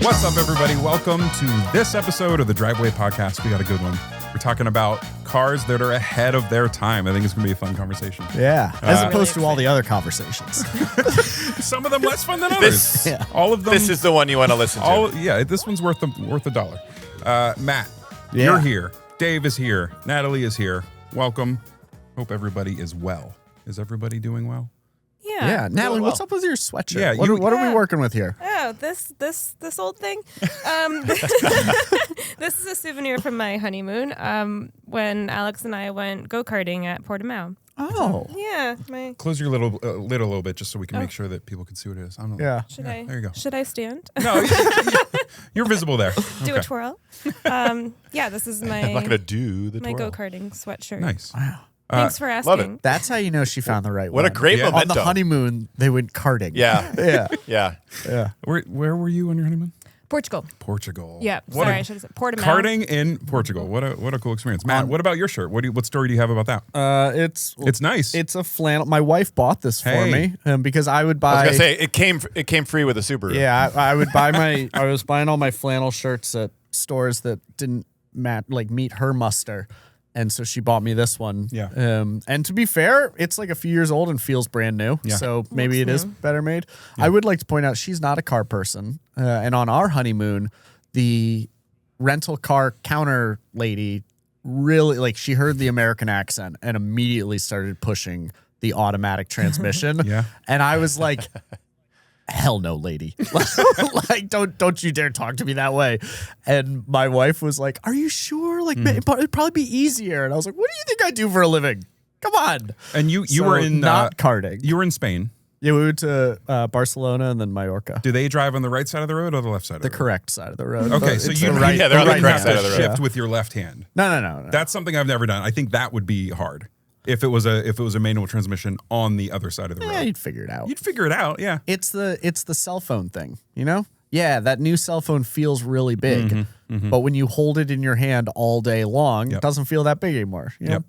What's up, everybody? Welcome to this episode of the Driveway Podcast. We got a good one. We're talking about cars that are ahead of their time. I think it's going to be a fun conversation. Yeah, as opposed to all the other conversations. Some of them less fun than others. All of them. This is the one you want to listen to. Yeah, this one's worth a dollar. Matt, you're here. Dave is here. Natalie is here. Welcome. Hope everybody is well. Is everybody doing well? Yeah, Natalie, what's up with your sweatshirt? Yeah, what are we working with here? Oh, this old thing. This is a souvenir from my honeymoon. When Alex and I went go-karting at Portimao. Oh, So, yeah. Close your lid a little bit just so we can make sure that people can see what it is. I don't know. yeah. There you go. Should I stand? No, you're visible there. Do a twirl. This is my. I'm not going to do the my twirl. go-karting sweatshirt. Nice. Wow. Thanks for asking. love it. That's how you know she found the right one. What a great Yeah. On memento. the honeymoon, they went karting. Yeah. Yeah. Yeah. Where were you on your honeymoon? Portugal. Portugal. Yeah. I should have said Portimao. Karting in Portugal. What a cool experience. Matt, what about your shirt? What story do you have about that? It's nice. It's a flannel. My wife bought this for me because I would buy. I was going to say, it came free with a Subaru. Yeah, I would buy I was buying all my flannel shirts at stores that didn't meet her muster. And so she bought me this one. Yeah. And to be fair, it's like a few years old and feels brand new. Yeah. So maybe it is better made. Yeah. I would like to point out she's not a car person. And on our honeymoon, the rental car counter lady really, she heard the American accent and immediately started pushing the automatic transmission. Yeah. And I was like, hell no, lady. Don't you dare talk to me that way. And my wife was like, are you sure? It'd probably be easier. And I was like, what do you think I do for a living? Come on. And you were in not karting. You were in Spain. Yeah, we went to Barcelona and then Mallorca. Do they drive on the right side of the road or the left side of the road? The correct side of the road. Okay, so you they're on the correct side of the road. shift with your left hand. No. That's something I've never done. I think that would be hard. If it was a manual transmission on the other side of the road. Yeah, you'd figure it out. You'd figure it out, yeah. It's the cell phone thing, you know? Yeah, that new cell phone feels really big, but when you hold it in your hand all day long, it doesn't feel that big anymore. You know?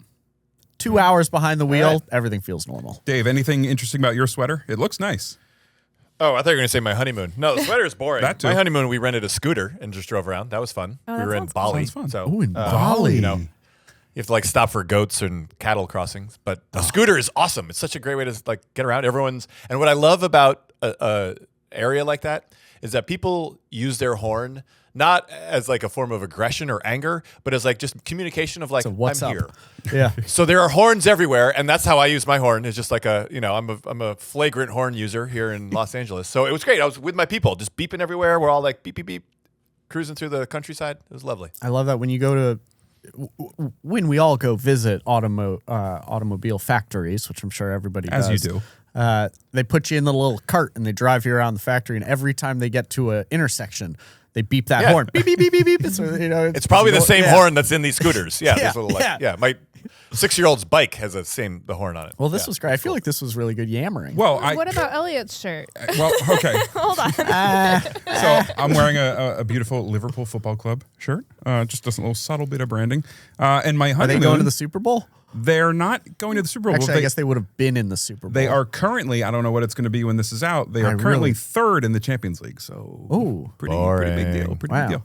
2 hours behind the wheel, everything feels normal. Dave, anything interesting about your sweater? It looks nice. Oh, I thought you were going to say my honeymoon. No, the sweater is boring. That too. My honeymoon, we rented a scooter and just drove around. That was fun. Oh, we were in Bali. Sounds fun. So, Oh, in Bali. You know, you have to stop for goats and cattle crossings, but a scooter is awesome. It's such a great way to get around. And what I love about a area like that is that people use their horn not as a form of aggression or anger, but as just communication of So what's I'm up? here. Yeah. So there are horns everywhere, and that's how I use my horn. It's just I'm a flagrant horn user here in Los Angeles. So it was great. I was with my people, just beeping everywhere. We're all beep beep beep, cruising through the countryside. It was lovely. I love that when we all go visit automobile factories, which I'm sure everybody does. As you do. They put you in the little cart and they drive you around the factory, and every time they get to an intersection, they beep that horn. Beep, beep, beep, beep, beep. It's probably the same horn that's in these scooters. Yeah, Yeah, this little, yeah. my 6-year-old's bike has the horn on it. Well, this was great. I feel like this was really good yammering. Well, What about Elliot's shirt? okay. Hold on. So I'm wearing a beautiful Liverpool Football Club shirt. Just a little subtle bit of branding. And my Are honeymoon. they going to the Super Bowl? They're not going to the Super Bowl. Actually, I guess they would have been in the Super Bowl. They are currently, I don't know what it's going to be when this is out. They are currently third in the Champions League. So pretty big deal. Pretty big deal.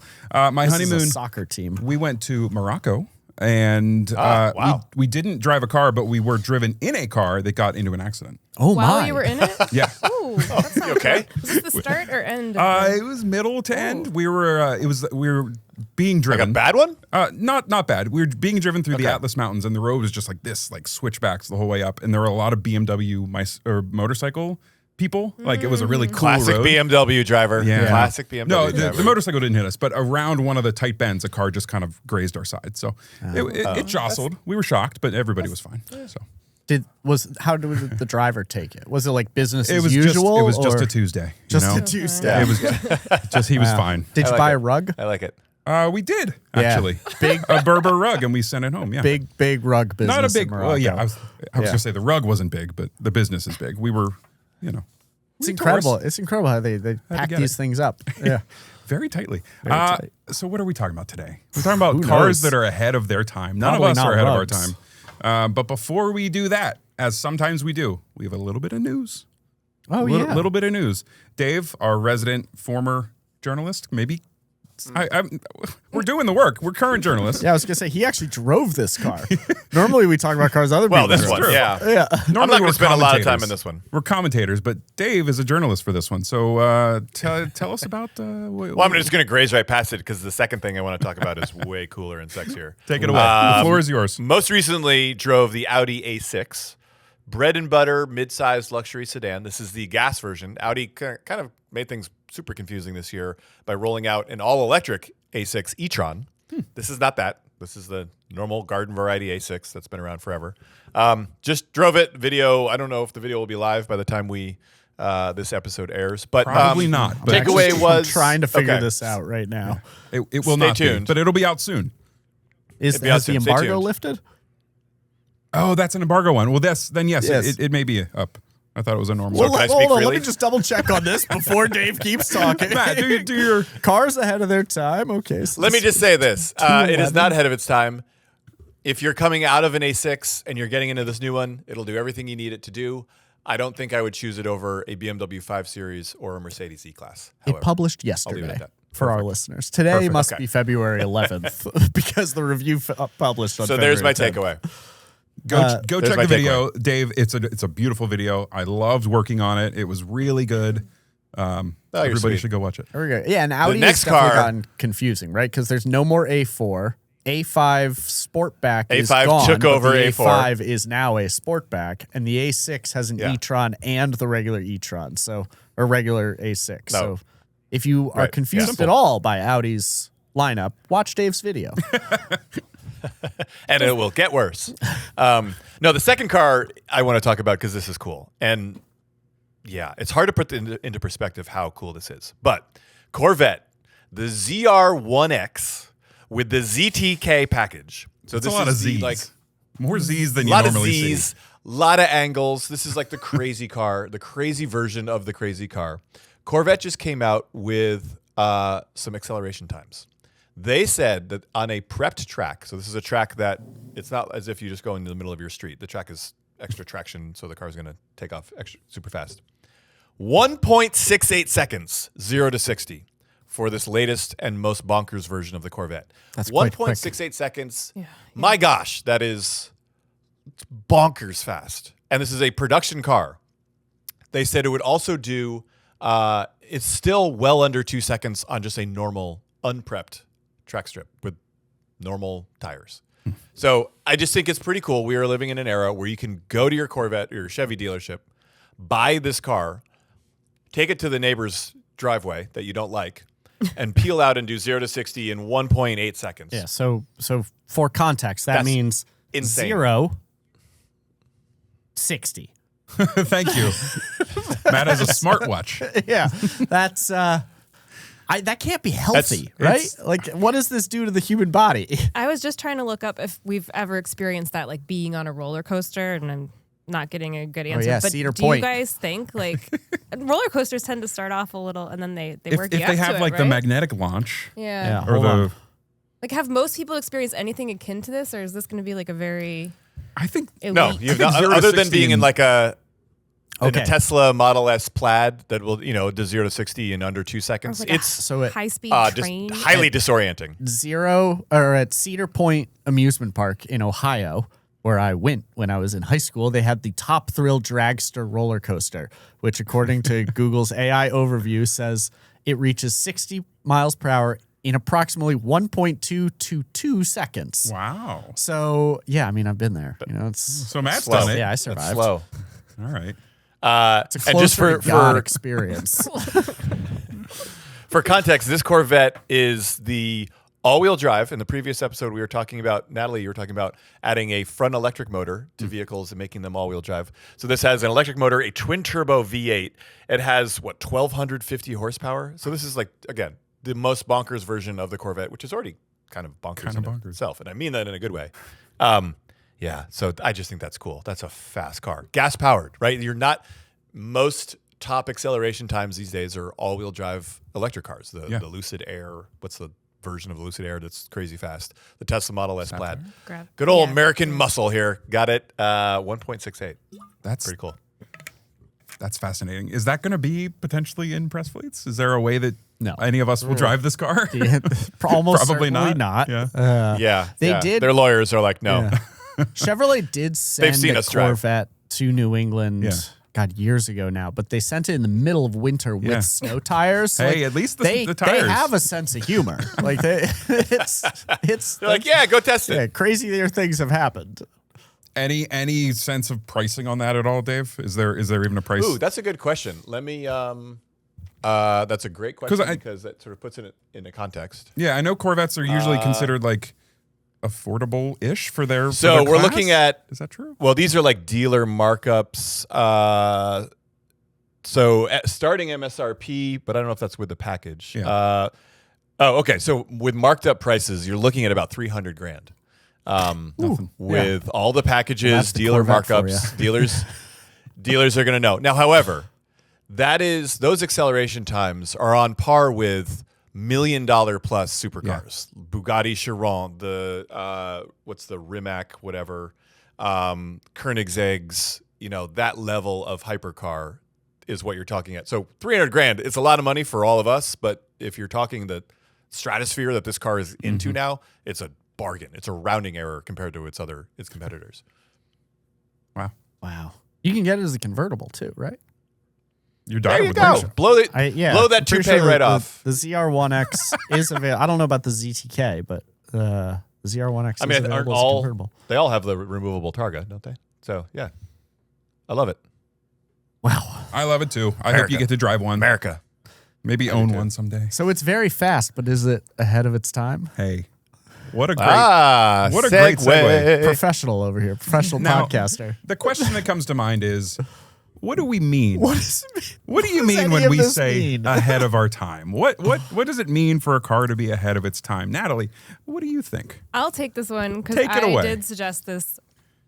My This honeymoon, is a soccer team. we went to Morocco. And wow. we didn't drive a car, but we were driven in a car that got into an accident. Oh While my! you were in it? Yeah. Ooh, that's not okay? good. Was this the start or end? It was middle to end. We were being driven. A bad one? Not bad. We were being driven through the Atlas Mountains, and the road was just like this, switchbacks the whole way up. And there were a lot of BMW motorcycle people. It was a really cool Classic road. BMW driver. Yeah. Classic BMW No, driver. the motorcycle didn't hit us, but around one of the tight bends, a car just kind of grazed our side. So it jostled. We were shocked, but everybody was fine. So How did the driver take it? Was it business as usual? usual? It was just or a Tuesday. Just a Tuesday. It was just he was fine. Did you like buy it. a rug? I like it. We did actually Big a Berber rug, and we sent it home. Yeah, big rug business. not a big. In Morocco. Well, yeah, I was gonna say the rug wasn't big, but the business is big. We were, It's incredible. It's incredible how they pack these things up. Yeah. very tightly. Very tight. So what are we talking about today? We're talking about Who cars knows? that are ahead of their time. None Probably of us not are ahead rugs. of our time. But before we do that, as sometimes we do, we have a little bit of news. Oh, Little bit of news. Dave, our resident former journalist, maybe. We're doing the work. We're current journalists. Yeah, I was gonna say he actually drove this car. Normally we talk about cars other people. Well, this drove. one, yeah. Yeah. I'm not going to spend a lot of time in this one. We're commentators, but Dave is a journalist for this one. So tell us about. Well, I'm just going to graze right past it because the second thing I want to talk about is way cooler and sexier. Take it away. The floor is yours. Most recently, drove the Audi A6, bread and butter mid-sized luxury sedan. This is the gas version. Audi kind of made things super confusing this year by rolling out an all-electric A6 e-tron. This is not that. This is the normal garden variety A6 that's been around forever. Just drove it. Video. I don't know if the video will be live by the time this episode airs, but Probably not. But takeaway I'm was trying to figure this out right now. It will Stay not tuned. be, but it'll be out soon. Has be out the soon. Stay embargo tuned. lifted? Oh, that's an embargo one. Well, then yes, Yes. it may be up. I thought it was a normal. Well, can I speak hold on, freely? let me just double check on this before Dave keeps talking. Matt, do your. Cars ahead of their time. Okay. So Let me just say this. It is 211. not ahead of its time. If you're coming out of an A6 and you're getting into this new one, it'll do everything you need it to do. I don't think I would choose it over a BMW 5 Series or a Mercedes E-Class. It However, published leave it at yesterday that. for our listeners. Today Perfect. must Okay. be February 11th because the review published on so there's my February 10th. takeaway. Go there's check my the video, Dave. It's a beautiful video. I loved working on it. It was really good. Everybody sweet. should go watch it. There we go. Yeah, and Audi next has definitely car- gotten confusing, right? Because there's no more A4. A5 Sportback is A5 gone, took but over the A4. A5 is now a Sportback, and the A6 has an Yeah. e-tron and the regular e-tron, or regular A6. No. So if you are Right. confused Yeah. at all by Audi's lineup, watch Dave's video. And it will get worse. No, the second car I want to talk about because this is cool. And yeah, it's hard to put into perspective how cool this is. But Corvette, the ZR1X with the ZTK package. So It's this a lot is of the, Z's. like More Z's than a you lot of normally Z's, see. a lot of angles. This is like the crazy car, the crazy version of the crazy car. Corvette just came out with some acceleration times. They said that on a prepped track, so this is a track that it's not as if you just go into the middle of your street. The track is extra traction, so the car is going to take off super fast. 1.68 seconds, 0 to 60 for this latest and most bonkers version of the Corvette. That's quite quick. 1.68 seconds. Yeah. My gosh, that is bonkers fast. And this is a production car. They said it would also do, it's still well under 2 seconds on just a normal, unprepped track strip with normal tires. So I just think it's pretty cool. We are living in an era where you can go to your Corvette or your Chevy dealership, buy this car, take it to the neighbor's driveway that you don't like, and peel out and do 0 to 60 in 1.8 seconds. Yeah, so for context, that That's means insane. 0, 60. Thank you. Matt has a smartwatch. Yeah, that's that can't be healthy, right? Like, what does this do to the human body? I was just trying to look up if we've ever experienced that, like being on a roller coaster, and I'm not getting a good answer. yeah, but Cedar do Point. you guys think like roller coasters tend to start off a little and then they If work you they up have to like it, the right? magnetic launch Yeah. or Hold the, on. Like, have most people experienced anything akin to this, or is this going to be like a very I think elite? No, you've think not, 0 to other than 60 being in and- like a Okay. Tesla Model S Plaid that will, do 0 to 60 in under 2 seconds. like a It's So it high speed just train. highly disorienting. 0 or at Cedar Point Amusement Park in Ohio, where I went when I was in high school, they had the Top Thrill Dragster roller coaster, which according to Google's AI overview says it reaches 60 miles per hour in approximately 1.2 to 2 seconds. wow. So, yeah, I mean, I've been there. It's So Matt's Slow. done it. yeah, I That's survived. slow. All right. It's a And just closer for to God experience. For context, this Corvette is the all-wheel drive. In the previous episode, we were talking about, Natalie, you were talking about adding a front electric motor to vehicles and making them all-wheel drive. So this has an electric motor, a twin-turbo V8. It has, 1,250 horsepower? So this is like, again, the most bonkers version of the Corvette, which is already kind of bonkers in itself. And I mean that in a good way. Yeah, so I just think that's cool. That's a fast car. Gas-powered, right? Most top acceleration times these days are all-wheel drive electric cars. The Lucid Air, what's the version of the Lucid Air that's crazy fast? The Tesla Model S Plaid. Good old American muscle here. Got it. 1.68. That's pretty cool. That's fascinating. Is that going to be potentially in press fleets? Is there a way that No. any of us will drive this car? Almost Probably certainly not. not. Yeah. They did. Their lawyers are like, no. Yeah. Chevrolet did send seen a us drive. Corvette to New England. Yeah. God, years ago now, but they sent it in the middle of winter with Yeah. snow tires. Hey, at least the tires. They have a sense of humor. Like it's They're like, yeah, go test it. yeah, crazier things have happened. Any sense of pricing on that at all, Dave? Is there even a price? Ooh, that's a good question. Let me. That's a great question because that sort of puts it in a context. Yeah, I know Corvettes are usually considered like affordable-ish for their. So for their we're class. looking at. Is that true? Well, these are like dealer markups. Starting MSRP, but I don't know if that's with the package. Yeah. Okay. So with marked up prices, you're looking at about $300,000. Nothing. With all the packages, That's the dealer Corvette for markups, dealers are going to know. Now, however, those acceleration times are on par with $1 million plus supercars. Bugatti Chiron, what's the Rimac, whatever, Koenigsegg's, that level of hypercar is what you're talking at. So $300,000, it's a lot of money for all of us, but if you're talking the stratosphere that this car is into now, it's a bargain. It's a rounding error compared to its competitors. Wow. You can get it as a convertible too, right? Your There daughter you would go. think so. Blow that I'm pretty toupee right the, off. The ZR1X is available. I don't know about the ZTK, but the ZR1X is available as a convertible. They all have the removable Targa, don't they? So yeah, I love it. Wow. I love it too. I hope America. you get to drive one. America. Maybe own one someday. So it's very fast, but is it ahead of its time? Hey, what a great What a great segue. Professional over here, professional Now, podcaster. The question that comes to mind is, what do we mean? What does it mean? What do you What does mean any when of we this say mean? ahead of our time? What does it mean for a car to be ahead of its time? Natalie, what do you think? I'll take this one because Take it I away. did suggest this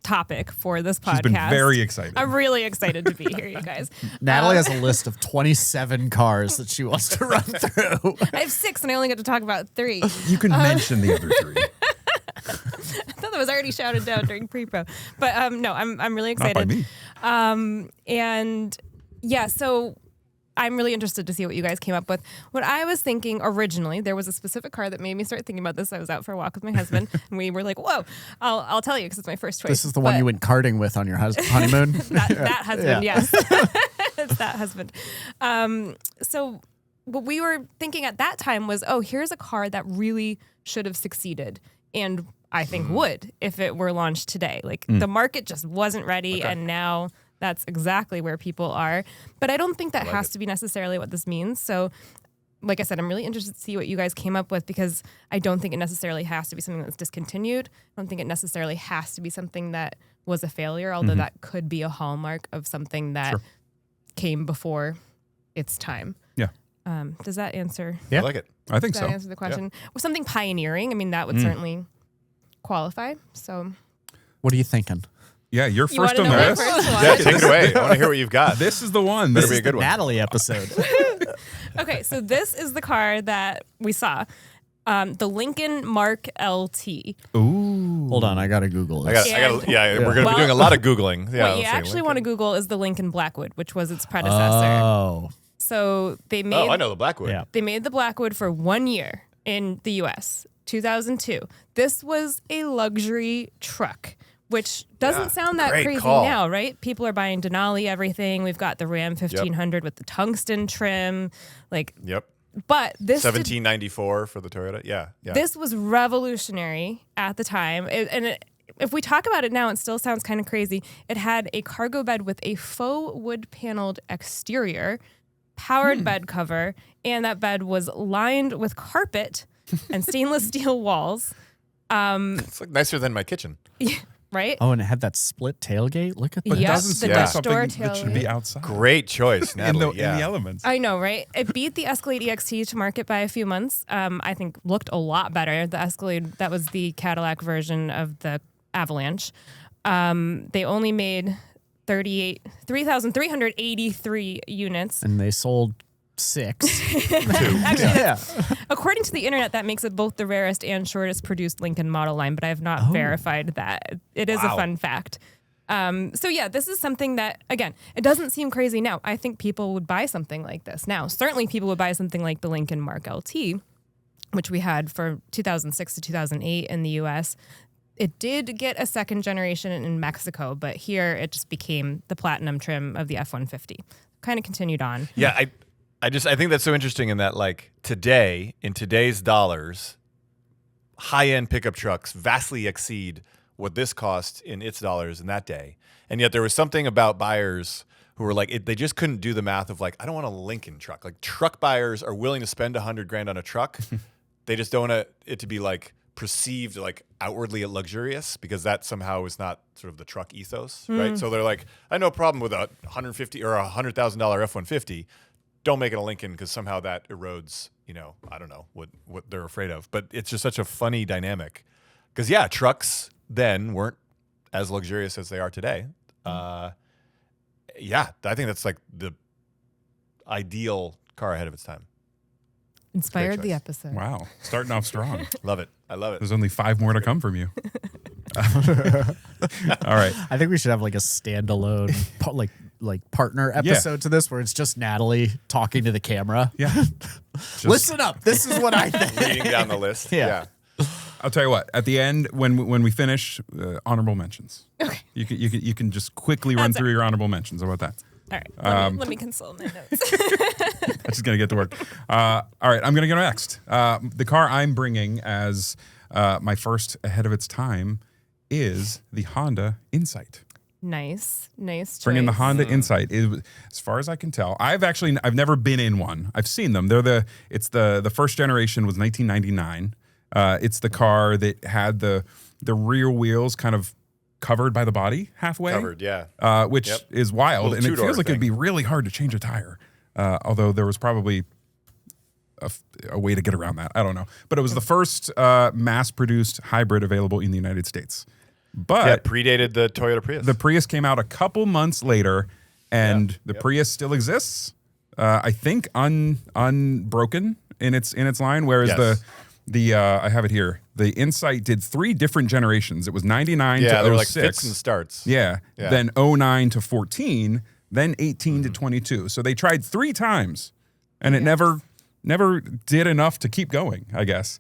topic for this podcast. She's been very excited. I'm really excited to be here, you guys. Natalie has a list of 27 cars that she wants to run through. I have 6 and I only get to talk about 3. You can mention the other 3. I thought that was already shouted down during pre-pro, but no, I'm really Not by excited. me. And yeah, so I'm really interested to see what you guys came up with. What I was thinking originally, there was a specific car that made me start thinking about this. I was out for a walk with my husband, and we were like, "Whoa!" I'll tell you because it's my first choice. This is the one you went karting with on your honeymoon? that husband, Yeah. yes, it's that husband. So what we were thinking at that time was, oh, here's a car that really should have succeeded, and I think would if it were launched today. Like the market just wasn't ready, and now that's exactly where people are. But I don't think that has to be necessarily what this means. So like I said, I'm really interested to see what you guys came up with because I don't think it necessarily has to be something that's discontinued. I don't think it necessarily has to be something that was a failure, although that could be a hallmark of something that came before its time. Yeah. Does that answer? Yeah. I like it. I think Does so. that answer the question? Well, something pioneering. I mean, that would certainly qualify. So What are you thinking? Yeah, you're you want first to on know the my list. first one? Yeah, take it away. I want to hear what you've got. This is the one. Better This be is a good one. Natalie episode. Okay, so this is the car that we saw. The Lincoln Mark LT. Ooh. Hold on, I gotta Google I this. got. Yeah, we're going to Well, be doing a lot of Googling. Yeah, What you let's see, actually want to Google is the Lincoln Blackwood, which was its predecessor. Oh, So they made Oh, I know the Blackwood. yeah. They made the Blackwood for 1 year in the U.S., 2002. This was a luxury truck, which doesn't Yeah, sound that great crazy call. now, right? People are buying Denali everything. We've got the Ram 1500 with the tungsten trim. Yep. But this did 1794 for the Toyota. Yeah. This was revolutionary at the time. If we talk about it now, it still sounds kind of crazy. It had a cargo bed with a faux wood-paneled exterior, powered bed cover, and that bed was lined with carpet and stainless steel walls. It's like nicer than my kitchen. Right? Oh, and it had that split tailgate. Look at But that. it Yes, doesn't the seem Dutch like something door that should be tailgate. outside. Great choice, in Natalie. the elements. I know, right? It beat the Escalade EXT to market by a few months. I think looked a lot better. The Escalade, that was the Cadillac version of the Avalanche. They only made 3,383 units. And they sold 6. Actually, Yeah. according to the internet, that makes it both the rarest and shortest produced Lincoln model line, but I have not verified that. It is a Wow. fun fact. So yeah, this is something that, again, it doesn't seem crazy now. I think people would buy something like this now. Certainly people would buy something like the Lincoln Mark LT, which we had for 2006 to 2008 in the US. It did get a second generation in Mexico, but here it just became the platinum trim of the F-150. Kind of continued on. Yeah, I think that's so interesting in that, like, today, in today's dollars, high-end pickup trucks vastly exceed what this cost in its dollars in that day. And yet there was something about buyers who were like, they just couldn't do the math of like, I don't want a Lincoln truck. Like, truck buyers are willing to spend $100,000 on a truck. They just don't want it to be like perceived like outwardly luxurious, because that somehow is not sort of the truck ethos, right? So they're like, I have no problem with a $150,000 or $100,000 F-150. Don't make it a Lincoln because somehow that erodes, I don't know what they're afraid of. But it's just such a funny dynamic, because yeah, trucks then weren't as luxurious as they are today. Yeah, I think that's like the ideal car ahead of its time. Inspired the episode. Wow. Starting off strong. Love it. I love it. There's only 5 more to come from you. All right. I think we should have like a standalone like partner episode to this, where it's just Natalie talking to the camera. Yeah. Listen up. This is what I think. Reading down the list. Yeah. I'll tell you what. At the end, when we finish, honorable mentions. Okay. You can just quickly run through your honorable mentions. How about that? All right. Let me consult my notes. I'm just gonna get to work. All right. I'm gonna go next. The car I'm bringing as my first ahead of its time is the Honda Insight. Nice choice. Bringing the Honda Insight. As far as I can tell, I've never been in one. I've seen them. It's the first generation was 1999. It's the car that had the rear wheels kind of covered by the body halfway. Covered, yeah. Which is wild, and it feels like thing. it'd be really hard to change a tire. Although there was probably a way to get around that. I don't know. But it was the first mass-produced hybrid available in the United States. But it predated the Toyota Prius. the Prius came out a couple months later, and the Prius still exists. I think unbroken in its line, whereas the I have it here. The Insight did 3 different generations. It was 99 to 06. They were like fits and starts. Yeah. Then 09 to 14, then 18 to 22. So they tried 3 times, and it never did enough to keep going, I guess.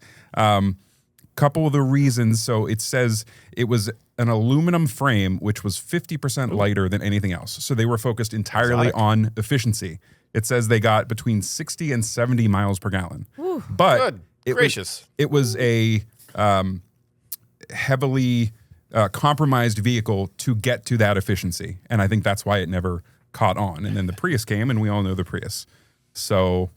Couple of the reasons. So it says it was an aluminum frame, which was 50% lighter than anything else. So they were focused entirely on efficiency. It says they got between 60 and 70 miles per gallon. Ooh. But Gracious. it was a heavily compromised vehicle to get to that efficiency. And I think that's why it never caught on. And then the Prius came, and we all know the Prius. So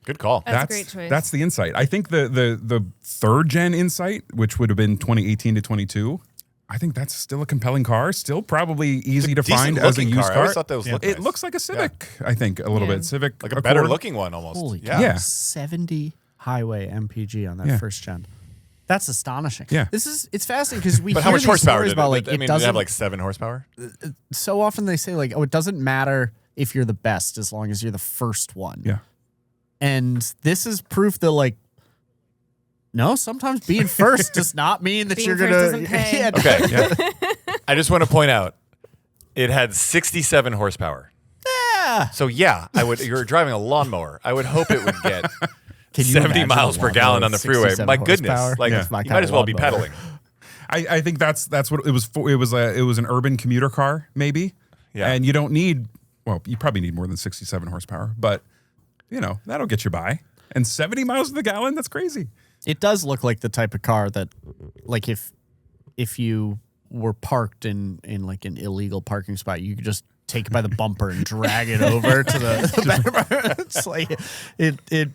Good call. That's a great choice. That's the Insight. I think the third gen Insight, which would have been 2018 to 22, I think that's still a compelling car. Still probably easy to find as a used car. I always thought that was It looks like a Civic, I think, a little bit. Civic, like a better looking one almost. Holy yeah. cow, 70 highway MPG on that first gen. That's astonishing. Yeah. It's fascinating because we But hear how much these horsepower stories did about it? like I mean, it did it doesn't have like 7 horsepower? so often they say like, oh, it doesn't matter if you're the best as long as you're the first one. Yeah. And this is proof that like, no, sometimes being first does not mean that Being you're first gonna. doesn't pay. Yeah, Okay. Yeah. I just want to point out, it had 67 horsepower. yeah. So yeah, you're driving a lawnmower. I would hope it would get Can you 70 imagine miles a per gallon lawnmower on the with freeway. 67 My goodness, horsepower? like That's my you kind might of as well be lawnmower. pedaling. I think that's what it was for. It was an urban commuter car, maybe. Yeah. And you don't need, well, you probably need more than 67 horsepower, but that'll get you by. And 70 miles to the gallon, that's crazy. It does look like the type of car that, like, if you were parked in like an illegal parking spot, you could just take it by the bumper and drag it over to the. It's like it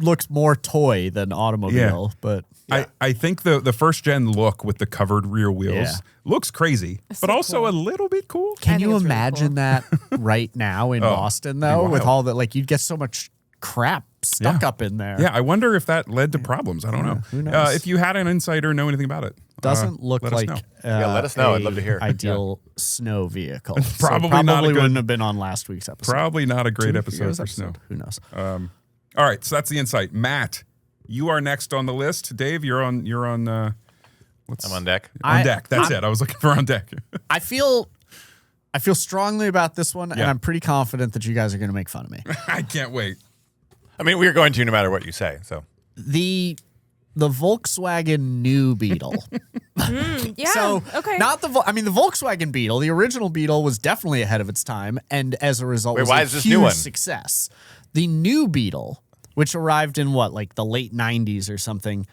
looks more toy than automobile, but Yeah. I think the first gen look with the covered rear wheels looks crazy, It's but so also cool. a little bit cool. can think you it's really imagine cool. that right now in Boston though, with wild. all that? Like, you'd get so much crap stuck up in there. Yeah, I wonder if that led to problems. I don't know. who knows? If you had an insight or know anything about it, Doesn't look let us like know. Let us know. I'd love to hear. Ideal snow vehicle. Probably so not a good- wouldn't have been on last week's episode. Probably not a great 2 episode years for snow. Who knows? All right, so that's the Insight. Matt, you are next on the list. Dave, you're on I'm on deck. On deck. That's it. I was looking for on deck. I feel strongly about this one, and I'm pretty confident that you guys are going to make fun of me. I can't wait. I mean, we're going to no matter what you say. So The Volkswagen new Beetle. Yeah. So okay. not the the Volkswagen Beetle, the original Beetle was definitely ahead of its time, and as a result, Wait, was why a is this huge new one? success. The new Beetle, which arrived in like the late '90s or something,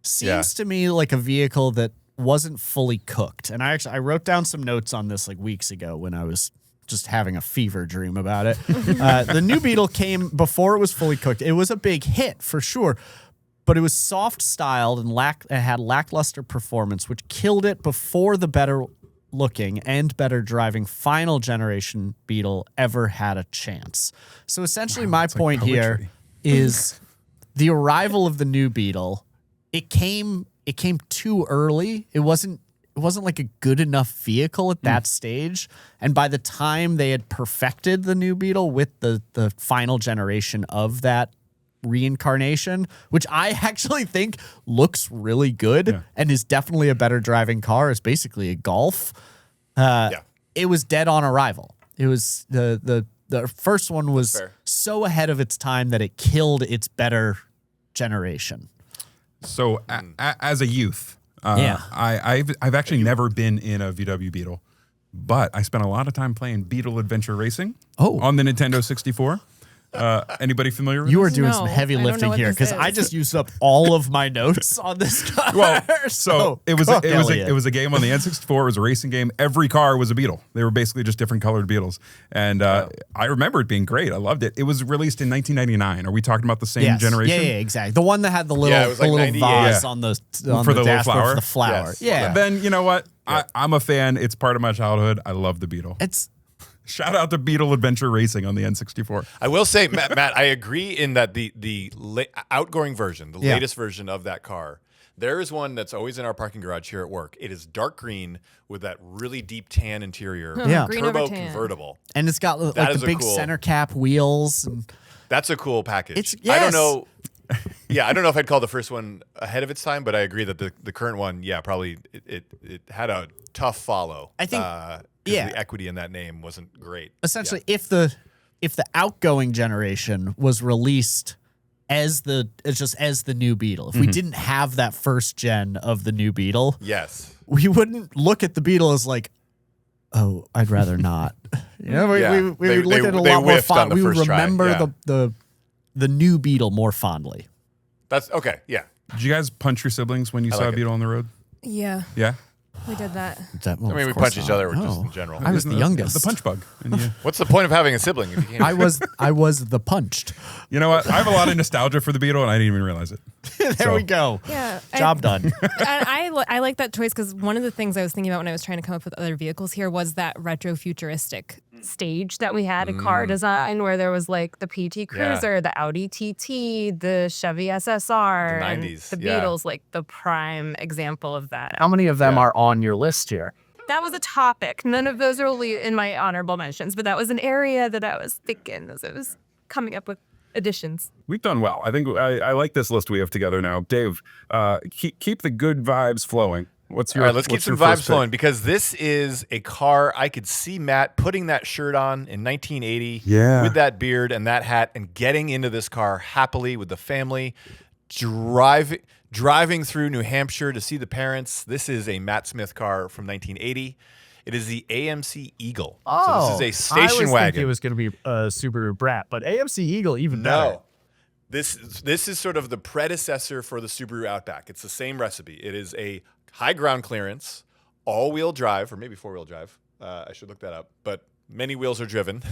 seems to me like a vehicle that wasn't fully cooked. And I wrote down some notes on this like weeks ago when I was just having a fever dream about it. The new Beetle came before it was fully cooked. It was a big hit for sure. But it was soft styled and it had lackluster performance, which killed it before the better looking and better driving final generation Beetle ever had a chance. So essentially, my point here is the arrival of the new Beetle. It came too early. It wasn't like a good enough vehicle at that stage. And by the time they had perfected the new Beetle with the final generation of that reincarnation, which I actually think looks really good and is definitely a better driving car, is basically a Golf. It was dead on arrival. It was the first one was so ahead of its time that it killed its better generation. So as a youth, I've actually never been in a VW Beetle, but I spent a lot of time playing Beetle Adventure Racing on the Nintendo 64. Anybody familiar with You this? are doing some heavy lifting here because I just used up all of my notes on this car. Well, so it was a game on the N64. It was a racing game. Every car was a Beetle. They were basically just different colored Beetles. And I remember it being great. I loved it. It was released in 1999. Are we talking about the same generation? Yeah, exactly. The one that had the little vase on the for the dashboard flower. for the flower. Yes. Yeah. And then you know what? I'm a fan. It's part of my childhood. I love the Beetle. Shout out to Beetle Adventure Racing on the N64. I will say, Matt, I agree in that the outgoing version, the latest version of that car, there is one that's always in our parking garage here at work. It is dark green with that really deep tan interior, Green turbo over tan. convertible. And it's got like the big center cap wheels. And that's a cool package. I don't know. I don't know if I'd call the first one ahead of its time, but I agree that the current one, probably it had a tough follow. I think the equity in that name wasn't great. Essentially, if the outgoing generation was released as the new Beetle, if we didn't have that first gen of the new Beetle, we wouldn't look at the Beetle as like, oh, I'd rather not. We would look at it a lot more fondly. We would remember the new Beetle more fondly. That's okay. Yeah. Did you guys punch your siblings when you saw a Beetle on the road? Yeah. Yeah. We did that. We punch each other just in general. I was the youngest. The punch bug. What's the point of having a sibling if you can't? I was the punched. You know what? I have a lot of nostalgia for the Beetle, and I didn't even realize it. There we go. Yeah. Job done. And I like that choice because one of the things I was thinking about when I was trying to come up with other vehicles here was that retro futuristic stage that we had in car design where there was like the PT Cruiser, the Audi TT, the Chevy SSR, the 90s, and the Beetle's like the prime example of that. How many of them are on your list here? That was a topic. None of those are really in my honorable mentions, but that was an area that I was thinking as I was coming up with additions. We've done well. I think I like this list we have together now. Dave, keep the good vibes flowing. All right, let's keep some vibes flowing because this is a car I could see Matt putting that shirt on in 1980 with that beard and that hat and getting into this car happily with the family, driving through New Hampshire to see the parents. This is a Matt Smith car from 1980. It is the AMC Eagle. So this is a station I wagon. It was going to be a Subaru Brat, but AMC Eagle even better. This is sort of the predecessor for the Subaru Outback. It's the same recipe. It is a high ground clearance, all-wheel drive, or maybe four-wheel drive. I should look that up, but many wheels are driven.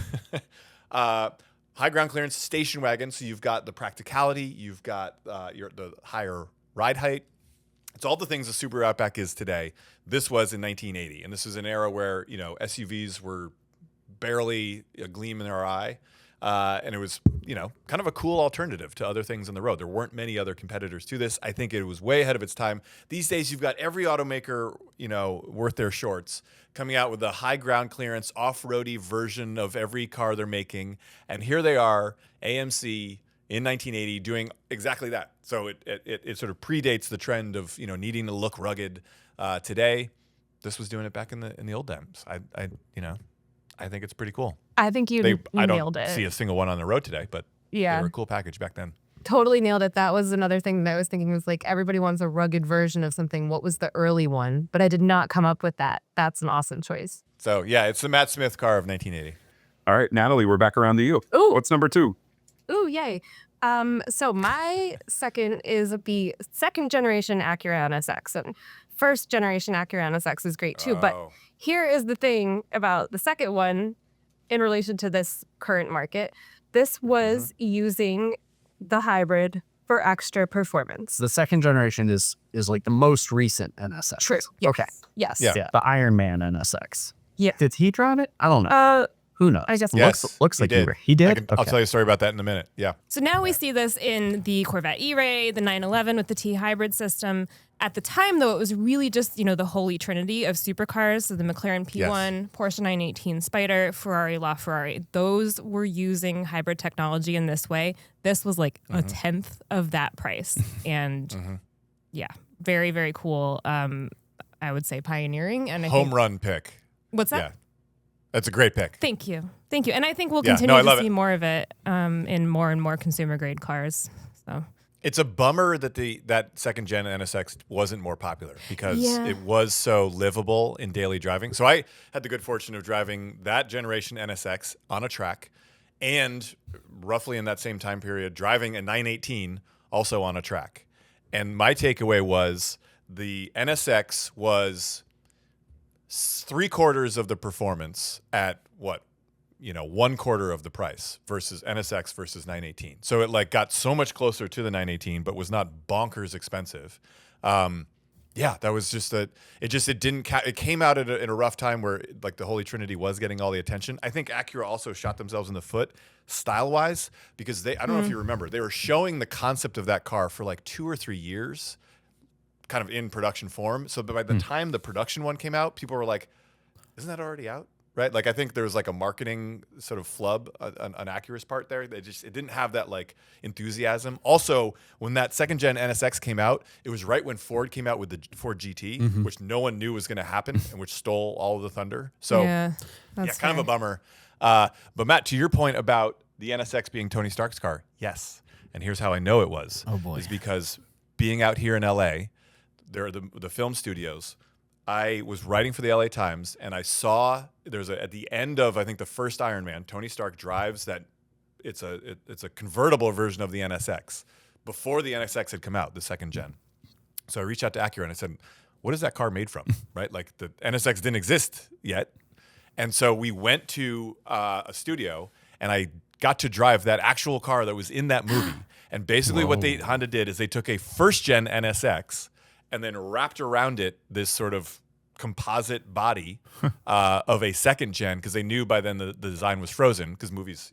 High ground clearance station wagon, so you've got the practicality, you've got the higher ride height. It's all the things the Subaru Outback is today. This was in 1980, and this is an era where SUVs were barely a gleam in our eye. And it was, kind of a cool alternative to other things on the road. There weren't many other competitors to this. I think it was way ahead of its time. These days, you've got every automaker, worth their shorts coming out with a high ground clearance, off-roady version of every car they're making. And here they are, AMC, in 1980 doing exactly that. So it sort of predates the trend of needing to look rugged today. This was doing it back in the old times. I think it's pretty cool. I think you I nailed don't it. see a single one on the road today, but they were a cool package back then. Totally nailed it. That was another thing that I was thinking was like everybody wants a rugged version of something. What was the early one? But I did not come up with that. That's an awesome choice. So yeah, it's the Matt Smith car of 1980. All right, Natalie, we're back around to you. Ooh. What's number 2? Ooh, yay. So my second is the second generation Acura NSX. And first generation Acura NSX is great too. But here is the thing about the second one in relation to this current market. This was using the hybrid for extra performance. The second generation is like the most recent NSX. True. Yes. Okay. Yes. Yeah. The Iron Man NSX. Yeah. Did he drive it? I don't know. Who knows? I guess Yes, Looks he like did. he did. I'll tell you a story about that in a minute. Yeah. So now we see this in the Corvette E-Ray, the 911 with the T-hybrid system. At the time, though, it was really just, the holy trinity of supercars. So the McLaren P1, Porsche 918 Spider, Ferrari LaFerrari. Those were using hybrid technology in this way. This was like a tenth of that price. And yeah, very, very cool. I would say pioneering. And I Home think, run pick. What's that? Yeah. That's a great pick. Thank you. And I think we'll Yeah, continue I to love see it. more of it in more and more consumer grade cars. So It's a bummer that that second gen NSX wasn't more popular because it was so livable in daily driving. So I had the good fortune of driving that generation NSX on a track, and roughly in that same time period, driving a 918 also on a track. And my takeaway was the NSX was 3/4 of the performance at what? 1/4 of the price versus NSX versus 918. So it got so much closer to the 918, but was not bonkers expensive. That was just it came out in a rough time where the Holy Trinity was getting all the attention. I think Acura also shot themselves in the foot style wise because I don't know if you remember, they were showing the concept of that car for 2 or 3 years, kind of in production form. So by the time the production one came out, people were like, isn't that already out? Right? I think there was a marketing sort of flub on Acura's part there. It didn't have that enthusiasm. Also, when that second gen NSX came out, it was right when Ford came out with the Ford GT, which no one knew was going to happen and which stole all of the thunder. So that's kind of a bummer. But Matt, to your point about the NSX being Tony Stark's car, yes. And here's how I know it was. Oh boy. Is because being out here in LA, there are the film studios. I was writing for the LA Times, and I saw at the end of I think the first Iron Man, Tony Stark drives that. It's a convertible version of the NSX before the NSX had come out, the second gen. So I reached out to Acura and I said, "What is that car made from?" Right, the NSX didn't exist yet, and so we went to a studio, and I got to drive that actual car that was in that movie. And basically, what Honda did is they took a first gen NSX and then wrapped around it this sort of composite body of a second gen, because they knew by then the design was frozen, because movies,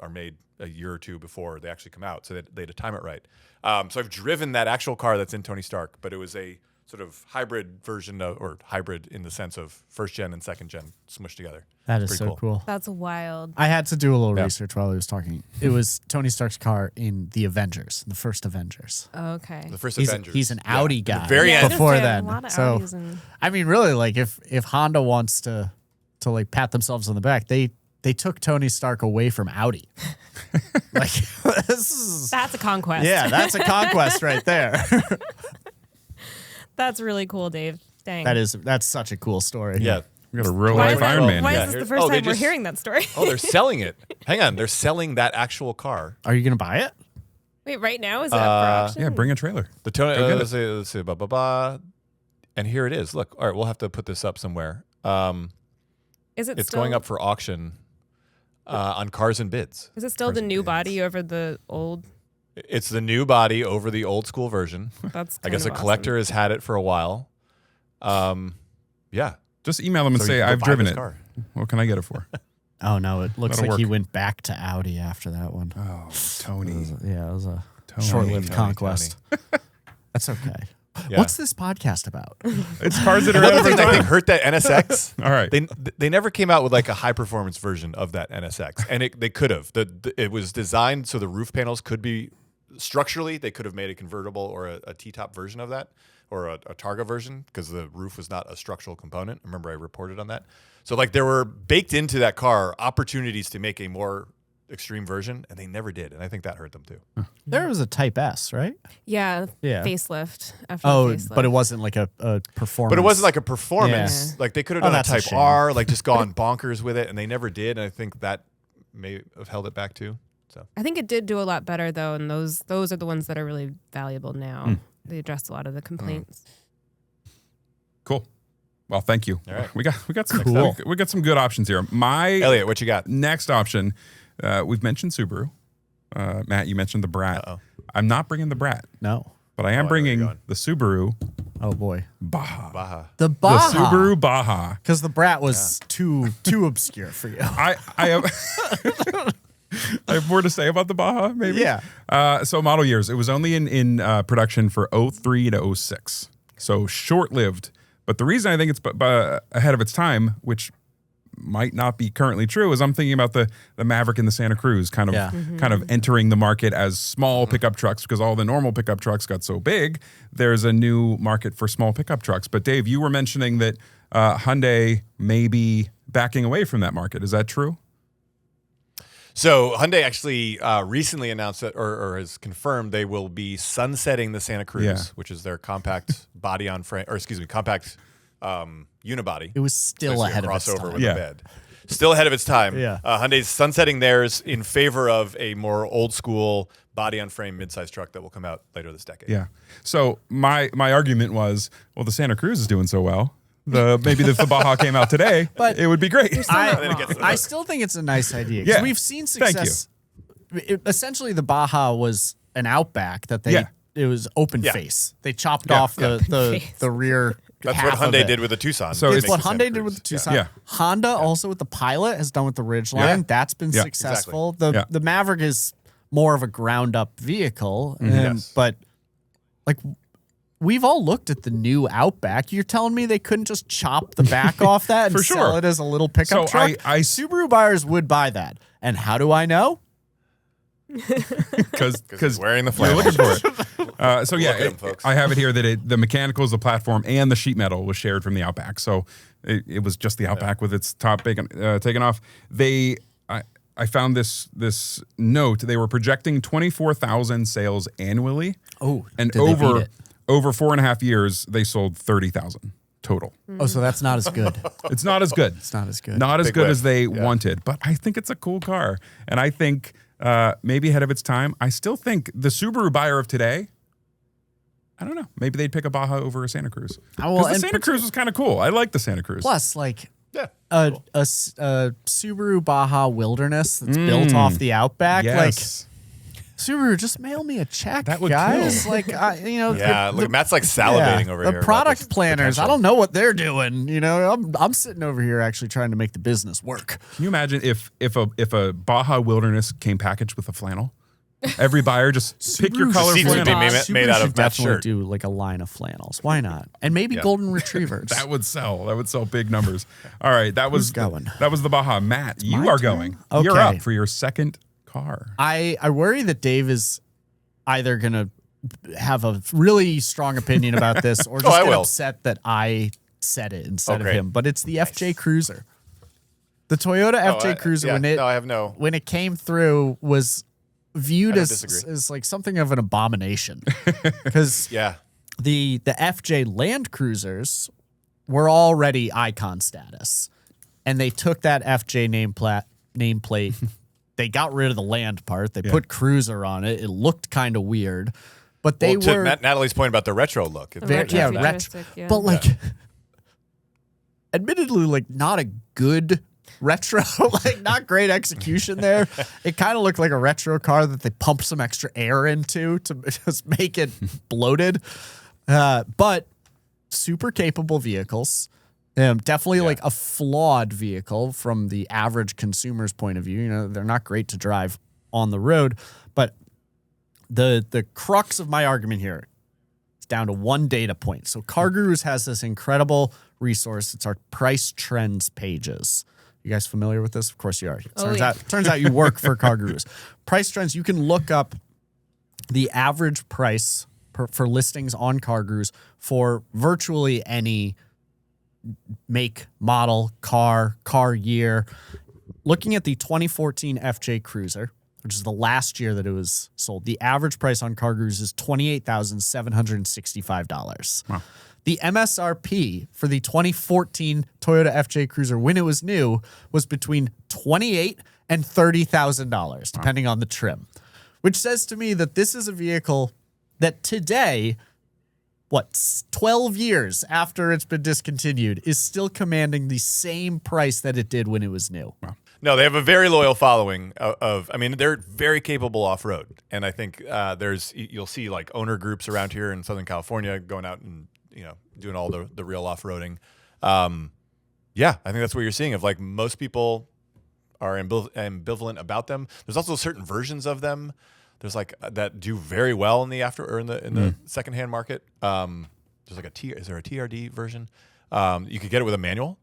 are made a year or two before they actually come out, so they had to time it right. So I've driven that actual car that's in Tony Stark, but it was a sort of hybrid version or hybrid in the sense of first gen and second gen smushed together. That is Pretty so cool. that's wild. I had to do a little research while he was talking. It was Tony Stark's car in the Avengers, the first Avengers. Okay. The first He's, Avengers. he's an Audi guy. The very end. before A then. lot of So Audis and- I mean, really, if Honda wants to pat themselves on the back, they took Tony Stark away from Audi. This is That's a conquest. that's a conquest right there. That's really cool, Dave. Dang. That's such a cool story. Yeah. We got a real Why life is, that, Iron Man. why Yeah, is this the here's- first they time we're just- hearing that story? Oh, they're selling it. Hang on, they're selling that actual car. Are you gonna buy it? Wait, right now is it up for auction? Yeah, bring a trailer. The Tony. Go get it. Let's see, and here it is. Look, all right, we'll have to put this up somewhere. Is it It's still, going up for auction on Cars and Bids. Is it still the new body over the old? It's the new body over the old school version. That's I guess a kind of collector has had it for a while. Yeah. Just email them and So say, you can go I've buy driven this it. car. What can I get it for? Oh no, it looks That'll like he work. went back to Audi after that one. Oh, Tony. It was a Tony. short-lived Tony, conquest. That's okay. Yeah. What's this podcast about? It's cars that are Another ahead of thing their that I time. think hurt that NSX. All right. They never came out with like a high performance version of that NSX, and they could have. It was designed so the roof panels could be structurally. They could have made a convertible or a T-top version of that, or a Targa version, because the roof was not a structural component. Remember, I reported on that. So like there were baked into that car opportunities to make a more extreme version, and they never did, and I think that hurt them too. There was a Type S, right? Yeah. Yeah. Facelift. After Oh, the facelift. but it wasn't like a performance. But it wasn't like a performance. Yeah. Like they could have Oh, done a that's a Type shame. R, like just gone bonkers with it, and they never did. And I think that may have held it back too. So I think it did do a lot better though, and those are the ones that are really valuable now. They addressed a lot of the complaints. Cool. Well, thank you. All right. We got some Cool. we got some good options here. My Elliot, what you got? next option, we've mentioned Subaru. Matt, you mentioned the Brat. Uh-oh. I'm not bringing the Brat, No. but I am I know where bringing you're going. the Subaru Oh boy. Baja. Baja. The The Baja. Subaru Baja. Because the Brat was too obscure for you. I have I have more to say about the Baja, maybe. Yeah. So model years. It was only in production for 03 to 06. So short-lived. But the reason I think it's ahead of its time, which might not be currently true, is I'm thinking about the Maverick and the Santa Cruz kind of entering the market as small pickup trucks, because all the normal pickup trucks got so big. There's a new market for small pickup trucks. But Dave, you were mentioning that Hyundai may be backing away from that market. Is that true? So Hyundai actually recently announced that, or has confirmed they will be sunsetting the Santa Cruz, Yeah. which is their compact body on frame, or excuse me, compact unibody. It was still Basically ahead a of its crossover time. with Yeah. a bed. Still ahead of its time. Yeah. Hyundai's sunsetting theirs in favor of a more old school body on frame midsize truck that will come out later this decade. Yeah. So my argument was, well, the Santa Cruz is doing so well. Maybe if the Baja came out today, But- it would be great. I still think it's a nice idea. 'Cause Yeah. we've seen Thank success. Essentially, the Baja was an Outback that Yeah. it was open Yeah. face. They chopped Yeah. off the rear. That's half what of Hyundai it. did with the Tucson. So It It's makes what the Santa Hyundai did Cruz. with the Tucson. Yeah. Honda also with the Pilot has done with the Ridgeline. Yeah. That's been Yeah. successful. Yeah. The Maverick is more of a ground up vehicle, Yes. but like we've all looked at the new Outback. You're telling me they couldn't just chop the back off that and For sell sure. it as a little pickup So truck? I Subaru buyers would buy that. And how do I know? Because because wearing the you're flannel. looking for it. So yeah, Look at 'em, folks. I have it here that the mechanicals, the platform, and the sheet metal was shared from the Outback. So it was just the Outback with its top taken off. I found this note. They were projecting 24,000 sales annually. Oh, and did they beat it? over 4.5 years, they sold 30,000 total. Oh, so that's not as good. It's not as good. It's not as good. Not as Big good whip. as they Yeah. wanted, but I think it's a cool car, and I think maybe ahead of its time. I still think the Subaru buyer of today, I don't know, maybe they'd pick a Baja over a Santa Cruz. Oh, well, Because the and Santa Cruz was kind of cool. I like the Santa Cruz. Plus, like Yeah. a Subaru Baja Wilderness that's built off the Outback. Like yes. Subaru, just mail me a check, That would guys. kill. Like Yeah, look, Matt's like yeah, salivating over here. the about product this planners. I potential. don't know what they're doing. You know, I'm sitting over here actually trying to make the business work. Can you imagine if a Baja Wilderness came packaged with a flannel? Every buyer just pick your Subaru color seats would be flannel. made Subaru out should of Matt's definitely shirt. do like a line of flannels. Why not? And maybe Yeah. golden retrievers. That would sell. That would sell big numbers. All right, that was going? that was the Baja. Matt, you my are turn? going. You're Okay. up for your second car. I worry that Dave is either gonna have a really strong opinion about this or just I get will. upset that I said it instead of great. him. But it's the FJ Cruiser. The Toyota FJ Cruiser I have no. when it came through was viewed I don't as disagree. like something of an abomination because Yeah. the FJ Land Cruisers were already icon status, and they took that FJ nameplate. They got rid of the land part. They put Cruiser on it. It looked kind of weird, but they Well, were to Natalie's point about the retro look. It's very, retro yeah, futuristic, retro. yeah. But like, admittedly, like not a good retro. Like not great execution there. It kind of looked like a retro car that they pumped some extra air into to just make it bloated. But super capable vehicles. Definitely like a flawed vehicle from the average consumer's point of view. You know, they're not great to drive on the road. But the crux of my argument here, down to one data point. So CarGurus has this incredible resource. It's our price trends pages. You guys familiar with this? Of course you are. Turns out you work for CarGurus. Price trends, you can look up the average price for listings on CarGurus for virtually any make, model, car year. Looking at the 2014 FJ Cruiser, which is the last year that it was sold, the average price on CarGurus is $28,765. Wow. The MSRP for the 2014 Toyota FJ Cruiser when it was new was between $28,000 and $30,000, depending on the trim, which says to me that this is a vehicle that today, 12 years after it's been discontinued, is still commanding the same price that it did when it was new. Wow. No, they have a very loyal following they're very capable off-road. And I think you'll see like owner groups around here in Southern California going out and, doing all the real off-roading. I think that's what you're seeing of like most people are ambivalent about them. There's also certain versions of them. There's like that do very well in the the secondhand market. There's like is there a TRD version? You could get it with a manual.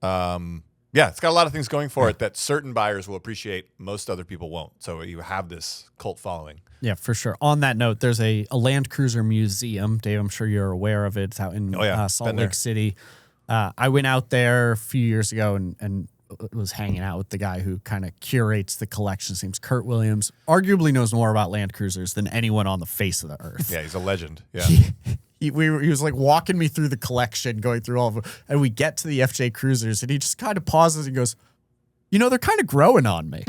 It's got a lot of things going for it that certain buyers will appreciate. Most other people won't. So you have this cult following. Yeah, for sure. On that note, there's a Land Cruiser museum. Dave, I'm sure you're aware of it. It's out in Salt Lake City. I went out there a few years ago and was hanging out with the guy who kind of curates the collection. His name's Kurt Williams. Arguably knows more about Land Cruisers than anyone on the face of the earth. Yeah, he's a legend. Yeah. He was like walking me through the collection, going through all of them. And we get to the FJ Cruisers and he just kind of pauses and goes, they're kind of growing on me.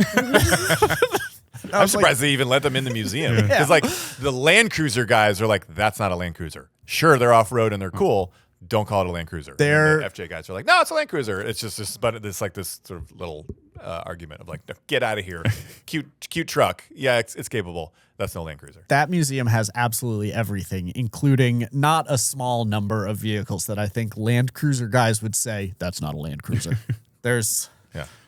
I'm surprised they even let them in the museum. Because like the Land Cruiser guys are like, that's not a Land Cruiser. Sure, they're off-road and they're cool. Don't call it a Land Cruiser. The FJ guys are like, no, it's a Land Cruiser. It's just this, but it's like this sort of little argument of like, no, get out of here. Cute truck. Yeah, it's capable. That's no Land Cruiser. That museum has absolutely everything, including not a small number of vehicles that I think Land Cruiser guys would say, that's not a Land Cruiser. There's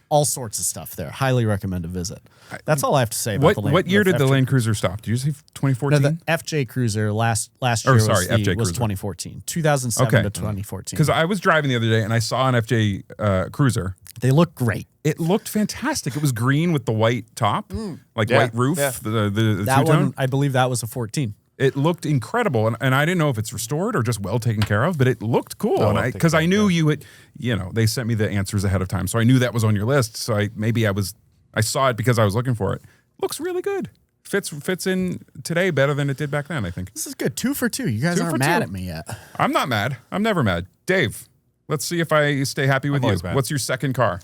all sorts of stuff there. Highly recommend a visit. That's all I have to say about the Land Cruiser. What year did the Land Cruiser stop? Did you say 2014? No, the FJ Cruiser last year was 2014. 2007 to 2014. Because I was driving the other day and I saw an FJ Cruiser. They look great. It looked fantastic. It was green with the white top, white roof. Yeah. The that two-tone. one, I believe that was a 14. It looked incredible, and I didn't know if it's restored or just well taken care of, but it looked cool. Because I knew you had, they sent me the answers ahead of time, so I knew that was on your list. So I saw it because I was looking for it. Looks really good. Fits in today better than it did back then, I think. This is good. 2 for 2. You guys aren't mad at me yet. I'm not mad. I'm never mad. Dave, let's see if I stay happy with you. What's your second car?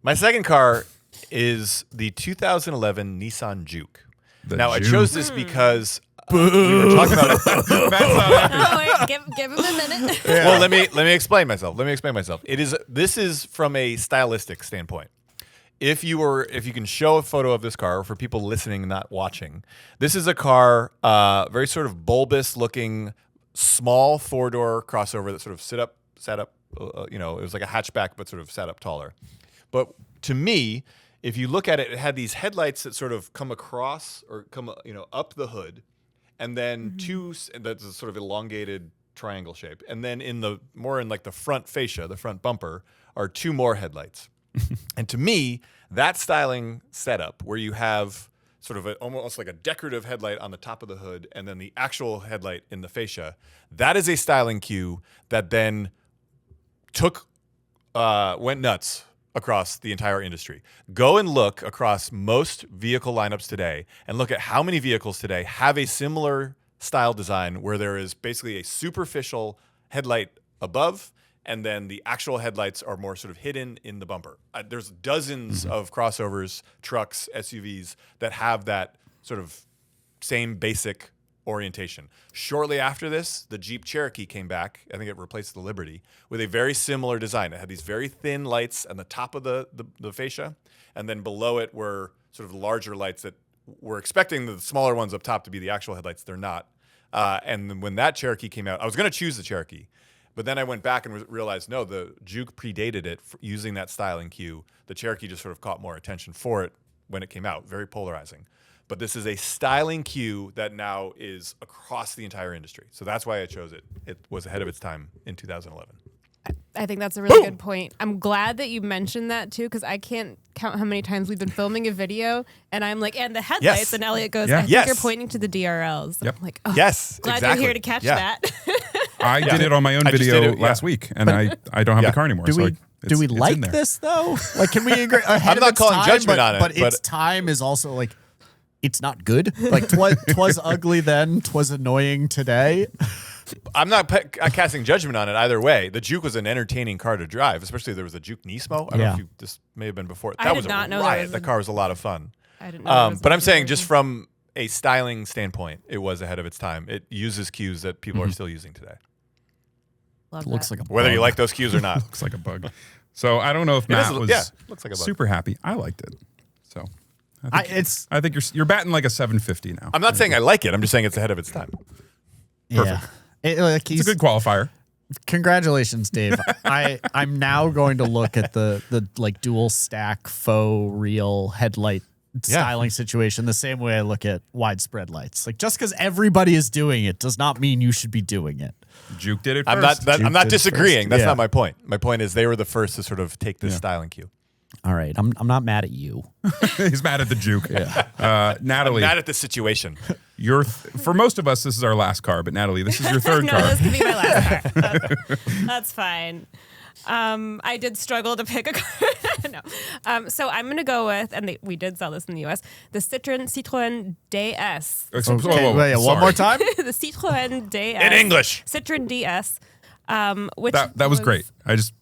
My second car is the 2011 Nissan Juke. I chose this because we were talking about it. Give him a minute. Yeah. Well, let me explain myself. This is from a stylistic standpoint. If you can show a photo of this car, or for people listening, not watching, this is a car, very sort of bulbous looking, small 4-door crossover that sort of sat up. It was like a hatchback, but sort of sat up taller. But to me, if you look at it, it had these headlights that sort of come across or come, up the hood, and then that's a sort of elongated triangle shape. And then in the front fascia, the front bumper, are 2 more headlights. And to me, that styling setup where you have sort of almost like a decorative headlight on the top of the hood and then the actual headlight in the fascia, that is a styling cue that then went nuts across the entire industry. Go and look across most vehicle lineups today and look at how many vehicles today have a similar style design where there is basically a superficial headlight above and then the actual headlights are more sort of hidden in the bumper. There's dozens of crossovers, trucks, SUVs that have that sort of same basic orientation. Shortly after this, the Jeep Cherokee came back. I think it replaced the Liberty with a very similar design. It had these very thin lights on the top of the fascia, and then below it were sort of larger lights that we're expecting the smaller ones up top to be the actual headlights. They're not. And then when that Cherokee came out, I was going to choose the Cherokee, but then I went back and realized, no, the Juke predated it using that styling cue. The Cherokee just sort of caught more attention for it when it came out. Very polarizing. But this is a styling cue that now is across the entire industry. So that's why I chose it. It was ahead of its time in 2011. I think that's a really good point. I'm glad that you mentioned that too, because I can't count how many times we've been filming a video and I'm like, and the headlights, Yes. and Elliot goes, Yeah. I think Yes. you're pointing to the DRLs. Yep. I'm like, oh, Yes, glad exactly. you're here to catch Yeah. that. I did it on my own I just video did it, last week, and I don't have Yeah. the car anymore. Do so we it's in like there. this though? Like, can we agree? Ahead I'm not of its calling time, judgment but, on it, but its but- time is also like, it's not good. Like, twas ugly then, twas annoying today. I'm not casting judgment on it either way. The Juke was an entertaining car to drive, especially there was a Juke Nismo. I don't know if this may have been before. I That did was not a know there riot. was The a- car was a lot of fun. I didn't know. there was But a I'm saying version. just from a styling standpoint, it was ahead of its time. It uses cues that people Mm-hmm. are still using today, Love It looks that. like a whether you bug. like those cues or not. Looks like a bug. So I don't know if It is Matt a- was yeah, looks like a bug. super happy. I liked it. So It's I think you're batting like a 750 now. I'm not saying I like it. I'm just saying it's ahead of its time. yeah. Like It's a he's, good qualifier. congratulations, Dave. I'm now going to look at the like dual stack faux real headlight styling situation the same way I look at widespread lights. Like, just because everybody is doing it does not mean you should be doing it. Juke did it I'm first. not. I'm not did disagreeing. first. That's Yeah. not my point. My point is they were the first to sort of take this styling cue. All right, I'm not mad at you. He's mad at the Juke. Natalie, Not at this situation. for most of us, this is our last car, but Natalie, this is your third No, car. this could be my last car. That's fine. I did struggle to pick a car. No. So I'm going to go with, and we did sell this in the U.S., the Citroen DS. Oh, so- Okay, whoa, whoa, wait, one sorry. more time. The Citroen DS. In English. Citroen DS. Which That was great. I just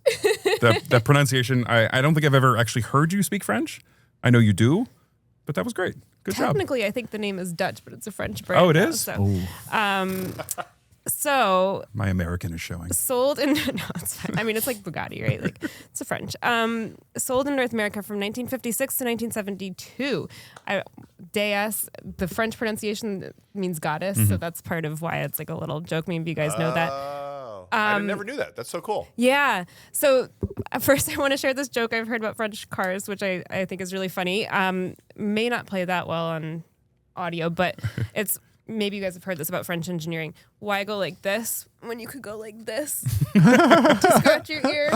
that pronunciation. I don't think I've ever actually heard you speak French. I know you do, but that was great. Good job. Technically, I think the name is Dutch, but it's a French brand. Oh, it now, is? So My American is showing. sold in no, it's fine. I mean, it's like Bugatti, right? Like it's a French. Sold in North America from 1956 to 1972. DS, the French pronunciation means goddess, so that's part of why it's like a little joke. Maybe you guys know that. Oh, I never knew that. That's so cool. Yeah. So first, I want to share this joke I've heard about French cars, which I think is really funny. May not play that well on audio, but it's. Maybe you guys have heard this about French engineering. Why go like this when you could go like this to scratch your ear?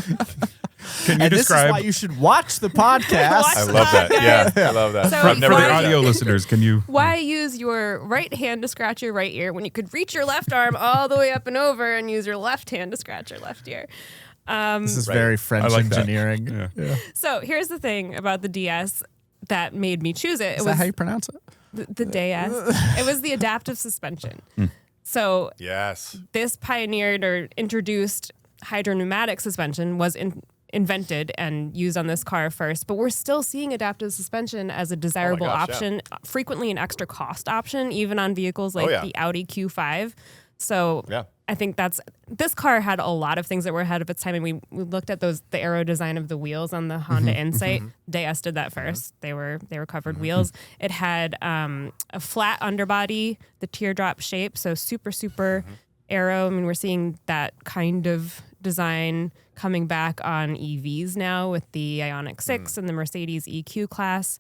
Can you And this is describe why you should watch the podcast. Watch I the love that. podcast. Yeah, I love that. So I've for never the heard that. audio listeners? Can you? Why use your right hand to scratch your right ear when you could reach your left arm all the way up and over and use your left hand to scratch your left ear? This is very French I like that. engineering. Yeah. So here's the thing about the DS that made me choose it. It Is was that how you pronounce it? the DS. It was the adaptive suspension. So Yes. this pioneered or introduced hydropneumatic suspension was invented and used on this car first, but we're still seeing adaptive suspension as a desirable gosh, yeah. option, frequently an extra cost option, even on vehicles like yeah. the Audi Q5. So Yeah. I think this car had a lot of things that were ahead of its time, and we looked at the aero design of the wheels on the Honda Insight. DS did that first. They were covered wheels. It had a flat underbody, the teardrop shape, so super aero. I mean, we're seeing that kind of design coming back on EVs now with the Ioniq 6 and the Mercedes EQ class.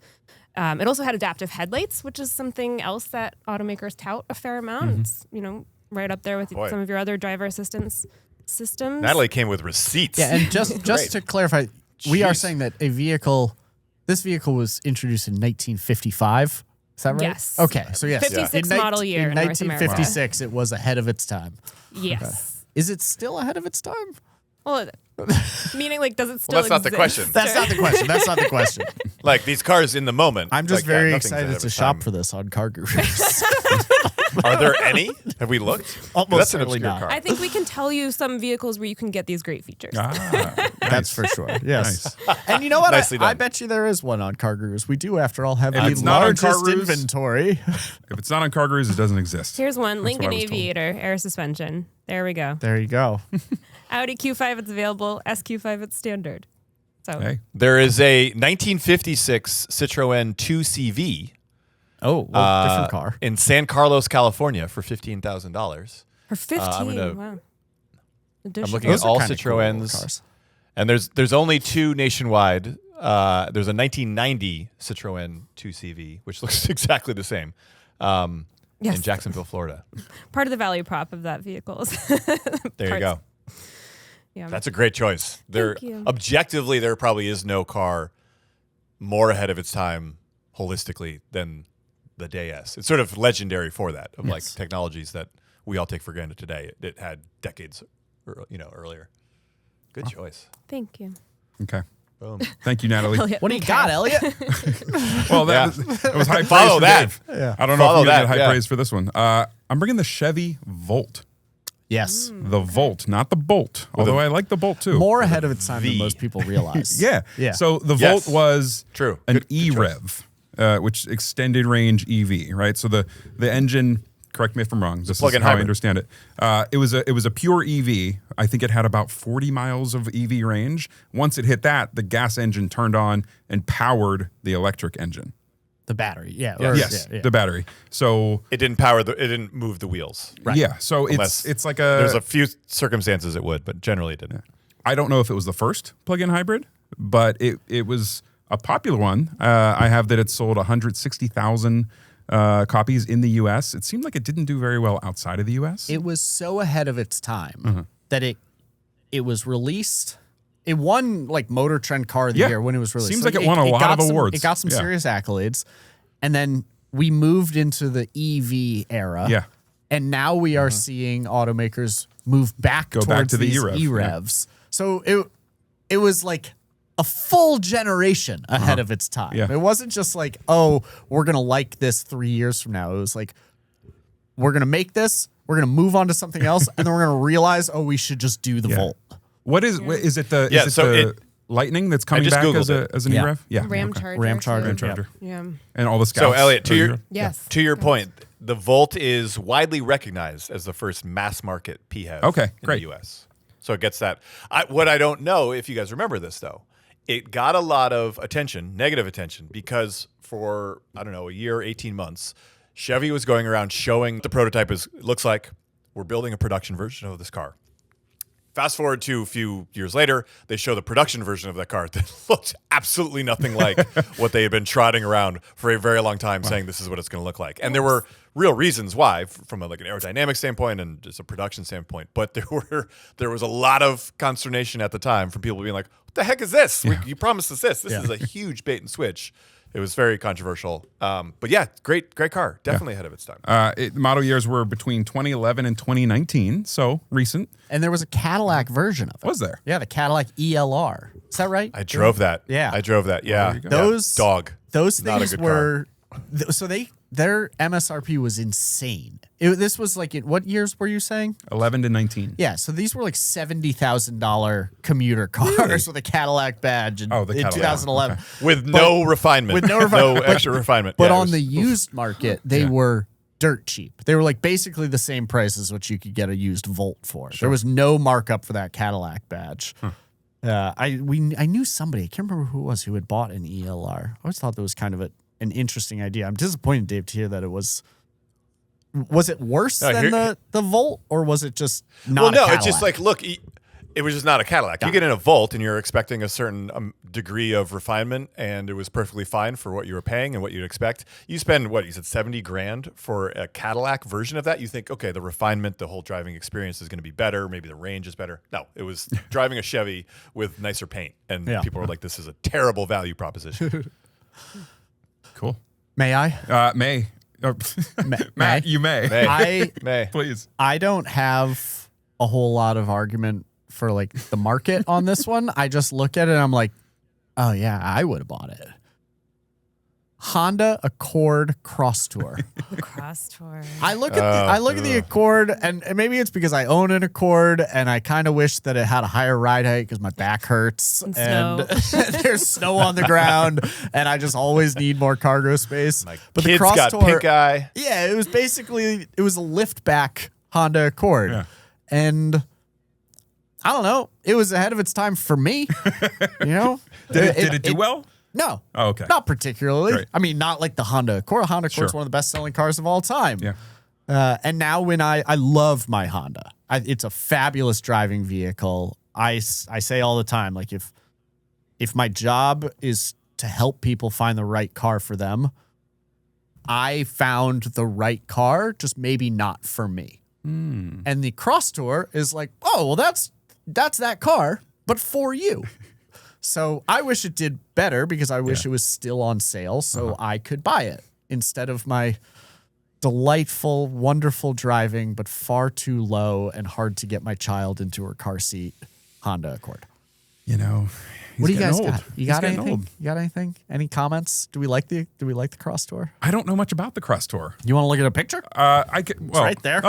It also had adaptive headlights, which is something else that automakers tout a fair amount. It's, right up there with Boy. some of your other driver assistance systems. Natalie came with receipts. Yeah, and just to clarify, we are Jeez. saying that this vehicle was introduced in 1955. Is that right? Yes. Okay, so yes. 56 model year In in North America. 1956, it was ahead of its time. Yes. Is it still ahead of its time? Well, meaning like, does it still Well, that's not the exist? question. That's not the question. That's not the question. Like these cars in the moment. I'm just like, yeah, very nothing's ahead excited of to its shop time. for this on CarGurus. Are there any? Have we looked? Almost That's an certainly obscure not. car. I think we can tell you some vehicles where you can get these great features. That's for sure. Yes. Nice. And you know what? Nicely I done. bet you there is one on CarGurus. We do, after all, have If the it's not on largest CarGurus- inventory. If it's not on CarGurus, it doesn't exist. Here's one, That's Lincoln what I was told. Aviator, air suspension. There we go. There you go. Audi Q5, it's available. SQ5, it's standard. So Hey, There is a 1956 Citroen 2CV Oh, different car. in San Carlos, California for $15,000. for 15, gonna- wow. I'm Additional. looking at Those are all kinda cool Citroens. cars. And there's only two nationwide. There's a 1990 Citroen 2CV, which looks exactly the same, in Jacksonville, Florida. Part of the value prop of that vehicle. There you go. Yeah. That's a great choice. Thank you. Objectively, there probably is no car more ahead of its time holistically than the Day S. It's sort of legendary for that, of like technologies that we all take for granted today. It had decades, earlier. Good choice. Thank you. Okay. Boom. Thank you, Natalie. Elliot, What do you got, Elliot? Well, that was high praise Follow for that. Dave. I don't know Follow if you're going to that, get high praise for this one. I'm bringing the Chevy Volt. Yes. The Volt, not the Bolt. Although I like the Bolt too. More ahead of its time than most people realize. Yeah. Yeah. So the Yes. Volt was True. an Good E-Rev, which extended range EV, right? So the engine, correct me if I'm wrong, this is plug-in how I hybrid. understand it. It was a pure EV. I think it had about 40 miles of EV range. Once it hit that, the gas engine turned on and powered the electric engine. The battery. Yeah. Yes, the battery. So It didn't move the wheels. yeah, so Unless it's like There's a few circumstances it would, but generally it didn't. I don't know if it was the first plug-in hybrid, but it was a popular one. I have that it sold 160,000 copies in the U.S. It seemed like it didn't do very well outside of the U.S. It was so ahead of its time that it was released. It won like Motor Trend Car of the Year when it was released. Seems like it won a lot got of some- awards. It got some Yeah. serious accolades. And then we moved into the EV era. Yeah. And now we are seeing automakers move back Go towards back to the these E-Rev, E-Revs. So it was like a full generation ahead of its time. Yeah. It wasn't just like, oh, we're going to like this 3 years from now. It was like, we're going to make this, we're going to move on to something else, and then we're going to realize, oh, we should just do the Volt. What is it the Yeah, is it so the it- Lightning that's coming just back Googled as an Yeah. E-Rev? Yeah. Ram okay. Charger. Ram Charger. too. Charger. Yeah. And all the So, scouts. Elliot, to your Yes. to your point, the Volt is widely recognized as the first mass market PHEV Okay, in great. the U.S. So it gets that. What I don't know, if you guys remember this, though, it got a lot of attention, negative attention, because for, I don't know, a year, 18 months, Chevy was going around showing what the prototype looks like. We're building a production version of this car. Fast forward to a few years later, they show the production version of that car that looked absolutely nothing like what they had been trotting around for a very long time, saying this is what it's going to look like. And there were real reasons why, from an aerodynamic standpoint and just a production standpoint. But there was a lot of consternation at the time from people being like, "What the heck is this? You promised us this. This is a huge bait and switch." It was very controversial. But yeah, great car. Definitely ahead of its time. Model years were between 2011 and 2019, so recent. And there was a Cadillac version of it. Was there? Yeah, the Cadillac ELR. Is that right? I drove that. Yeah. I drove that. Yeah. you go. Those dog. Those Not a things good were so their MSRP was insane. This was like what years were you saying? 11 to 19. Yeah, so these were like $70,000 commuter cars with a Cadillac badge in, Oh, the in Cadillac. 2011. With no refinement. With no refinement. No extra refinement. But Yeah, it on was- the used market, they were dirt cheap. They were like basically the same price as what you could get a used Volt for. There was no markup for that Cadillac badge. I knew somebody, I can't remember who it was, who had bought an ELR. I always thought that was kind of an interesting idea. I'm disappointed, Dave, to hear that it was it worse No, than here- the Volt, or was it just not Well, a no, Cadillac? it's just like, look, it was just not a Cadillac. You get in a Volt and you're expecting a certain degree of refinement, and it was perfectly fine for what you were paying and what you'd expect. You spend, what, you said $70,000 for a Cadillac version of that? You think, okay, the refinement, the whole driving experience is going to be better. Maybe the range is better. No, it was driving a Chevy with nicer paint. And people were like, this is a terrible value proposition. Cool. May I? May. Matt, May? you may. May. Please. I don't have a whole lot of argument for like the market on this one. I just look at it and I'm like, oh yeah, I would have bought it. Honda Accord Crosstour. The Crosstour. I look at the Accord, and maybe it's because I own an Accord, and I kind of wish that it had a higher ride height because my back hurts And there's snow on the ground, and I just always need more cargo space. But the kids got pink eye. Yeah, it was a lift back Honda Accord, Yeah. and I don't know, it was ahead of its time for me. You know, Did it do well? No. Oh, okay. Not particularly. Great. I mean, not like the Honda Accord. Honda Accord's Sure. one of the best-selling cars of all time. Yeah. And now when I love my Honda. It's a fabulous driving vehicle. I say all the time, like if if my job is to help people find the right car for them, I found the right car, just maybe not for me. And the Crosstour is like, oh, well, that's that car, but for you. So I wish it did better because I wish it was still on sale so I could buy it instead of my delightful, wonderful driving, but far too low and hard to get my child into her car seat Honda Accord. You know, What do you guys old. got? You He's got getting anything? old. You got anything? Any comments? Do we like the Crosstour? I don't know much about the Crosstour. You want to look at a picture? I could, well, right there.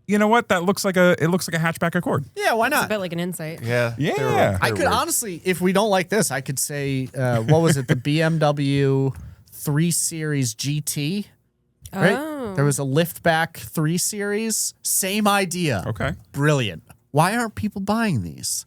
You know what? It looks like a hatchback Accord. Yeah, why It's a not? bit like an insight. Yeah. Yeah. I could honestly, if we don't like this, I could say, what was it? The BMW 3 Series GT, right? Oh. There was a liftback 3 Series. Same idea. Okay. Brilliant. Why aren't people buying these?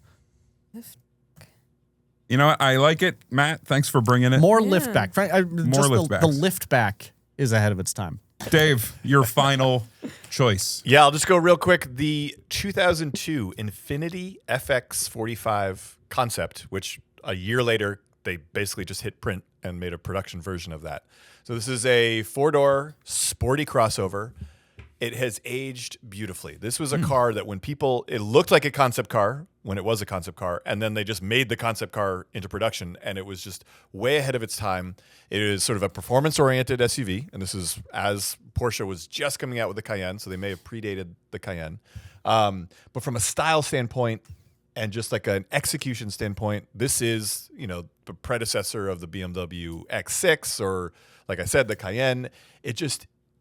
You know what? I like it, Matt. Thanks for bringing it. More liftback. Just liftbacks. the liftback is ahead of its time. Dave, your final choice. Yeah, I'll just go real quick. The 2002 Infiniti FX45 concept, which a year later, they basically just hit print and made a production version of that. So this is a 4-door sporty crossover. It has aged beautifully. This was a car that it looked like a concept car when it was a concept car, and then they just made the concept car into production, and it was just way ahead of its time. It is sort of a performance-oriented SUV, and this is as Porsche was just coming out with the Cayenne, so they may have predated the Cayenne. But from a style standpoint and just like an execution standpoint, this is, the predecessor of the BMW X6 or, like I said, the Cayenne.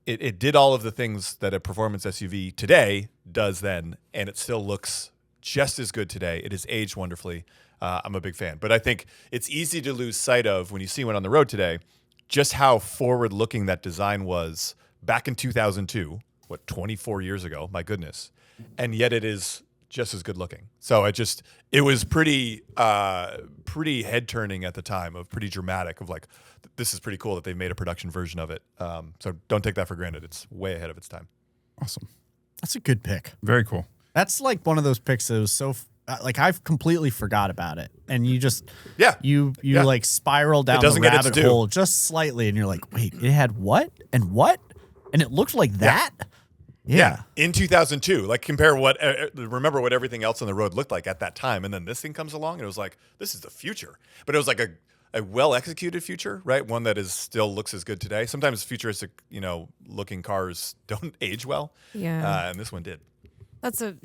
It did all of the things that a performance SUV today does then, and it still looks just as good today. It has aged wonderfully. I'm a big fan. But I think it's easy to lose sight of when you see one on the road today, just how forward-looking that design was back in 2002, 24 years ago, my goodness. And yet it is just as good looking. So it was pretty head-turning at the time, pretty dramatic, of like, this is pretty cool that they made a production version of it. So don't take that for granted. It's way ahead of its time. Awesome. That's a good pick. Very cool. That's like one of those picks that was so like I've completely forgot about it, and you just you like spiral down the rabbit hole just slightly, and you're like, wait, it had what and what, and it looked like that. Yeah. In 2002, like remember what everything else on the road looked like at that time, and then this thing comes along, and it was like, this is the future. But it was like a well-executed future, right? One that still looks as good today. Sometimes futuristic, looking cars don't age well. Yeah. And this one did. That's a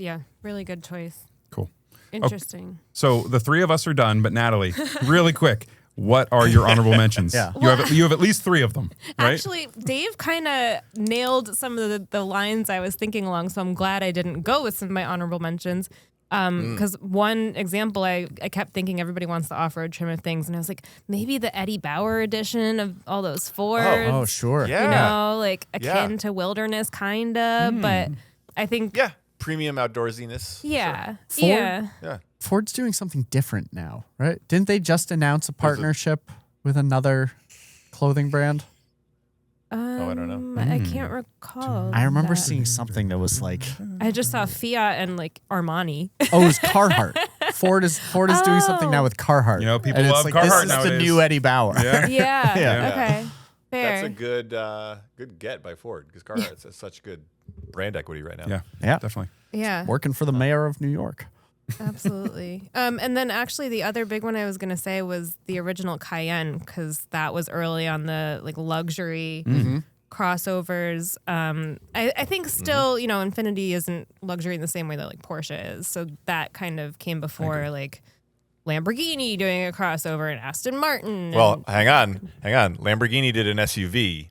really good choice. Cool. Interesting. So the three of us are done, but Natalie, really quick, what are your honorable mentions? Yeah. You have at least 3 of them, right? Actually, Dave kind of nailed some of the lines I was thinking along, so I'm glad I didn't go with some of my honorable mentions. Because one example, I kept thinking everybody wants the off-road trim of things, and I was like, maybe the Eddie Bauer edition of all those Fords. Oh, sure. Yeah. Like akin to wilderness, kind of. But I think... Yeah. Premium outdoorsiness. Yeah. Sure. Yeah. Ford's doing something different now, right? Didn't they just announce a partnership with another clothing brand? I don't know. I can't recall. I remember that. seeing something that was like, I just saw Fiat and like Armani. oh, it was Carhartt. Ford is doing something now with Carhartt. People And it's love like, Carhartt this is the nowadays. new Eddie Bauer. Yeah. Yeah. Yeah. Okay. Fair. That's a good get by Ford, because Carhartt has such good brand equity right now. Yeah. Definitely. Yeah. Working for the mayor of New York. Absolutely. And then actually the other big one I was going to say was the original Cayenne, because that was early on the like luxury crossovers. I think still, Infiniti isn't luxury in the same way that like Porsche is. So that kind of came before like Lamborghini doing a crossover and Aston Martin. Well, hang on. Lamborghini did an SUV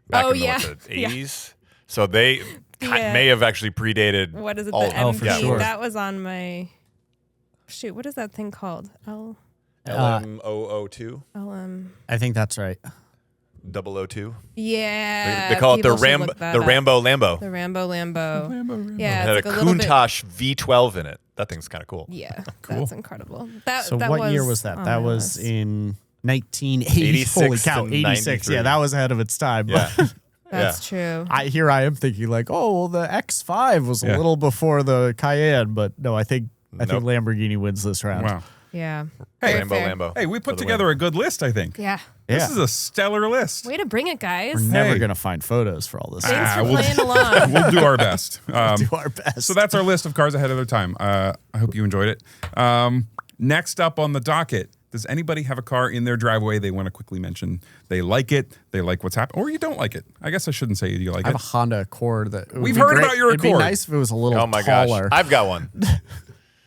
back in the 80s. So they may have actually predated. What is it? all The of them. MP. for sure. That was on my... Shoot, what is that thing called? LM002, I think that's right. 002. Yeah. They call it the people should look that up. Rambo Lambo. The Rambo Lambo. Yeah, It had it's a like a little bit. Countach V12 in it. That thing's kind of cool. Yeah, Cool. that's incredible. That, So that what year was that? on That my was list. in 1980. 86 Holy cow, to 86. 93. Yeah, that was ahead of its time. Yeah. That's true. I am thinking like, oh, well, the X5 was a Yeah. little before the Cayenne, but no, I think Nope. Lamborghini wins this round. Wow. Yeah. Hey, Rainbow fair. Lambo. Hey, we for put the together a good list, I think. Yeah. This Yeah. is a stellar list. Way to bring it, guys. We're never Hey. going to find photos for all this. Thanks for we'll- playing along. We'll do our best. Do our best. So that's our list of cars ahead of their time. I hope you enjoyed it. Next up on the docket, does anybody have a car in their driveway they want to quickly mention? They like it, they like what's happening, or you don't like it. I guess I shouldn't say you like I have it. a Honda Accord that would We've be heard great. about your It'd be Accord. nice if it was a little Oh my taller. gosh. I've got one.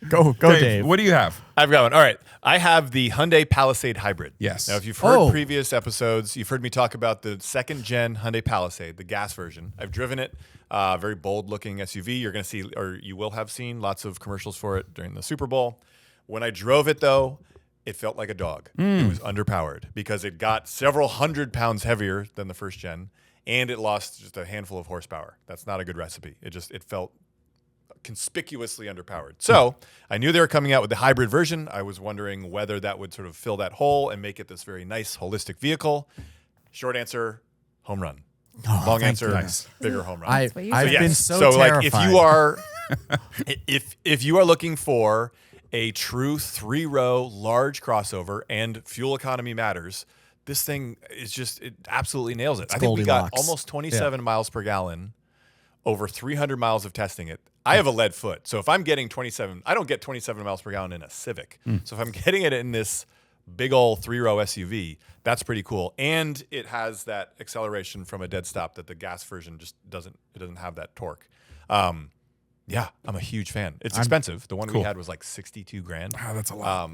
Go, Dave. What do you have? I've got one. All right. I have the Hyundai Palisade Hybrid. Yes. Now, if you've heard Oh. previous episodes, you've heard me talk about the second gen Hyundai Palisade, the gas version. I've driven it. Very bold looking SUV. You're going to see, or you will have seen, lots of commercials for it during the Super Bowl. When I drove it, though, it felt like a dog. It was underpowered because it got several 100 pounds heavier than the first gen, and it lost just a handful of horsepower. That's not a good recipe. It felt conspicuously underpowered. So I knew they were coming out with the hybrid version. I was wondering whether that would sort of fill that hole and make it this very nice, holistic vehicle. Short answer, home run. Long thank answer, goodness. bigger home run. what you I've said. been so like if terrified. you are if you are looking for a true 3-row large crossover and fuel economy matters, this thing is just, it absolutely nails it. I think we got Goldilocks. almost 27 miles per gallon over 300 miles of testing it. I have a lead foot, so if I'm getting 27, I don't get 27 miles per gallon in a Civic. So if I'm getting it in this big old 3-row SUV, that's pretty cool. And it has that acceleration from a dead stop that the gas version just doesn't. It doesn't have that torque. Yeah, I'm a huge fan. It's expensive. The one we Cool. had was like 62 grand. Wow, that's a lot.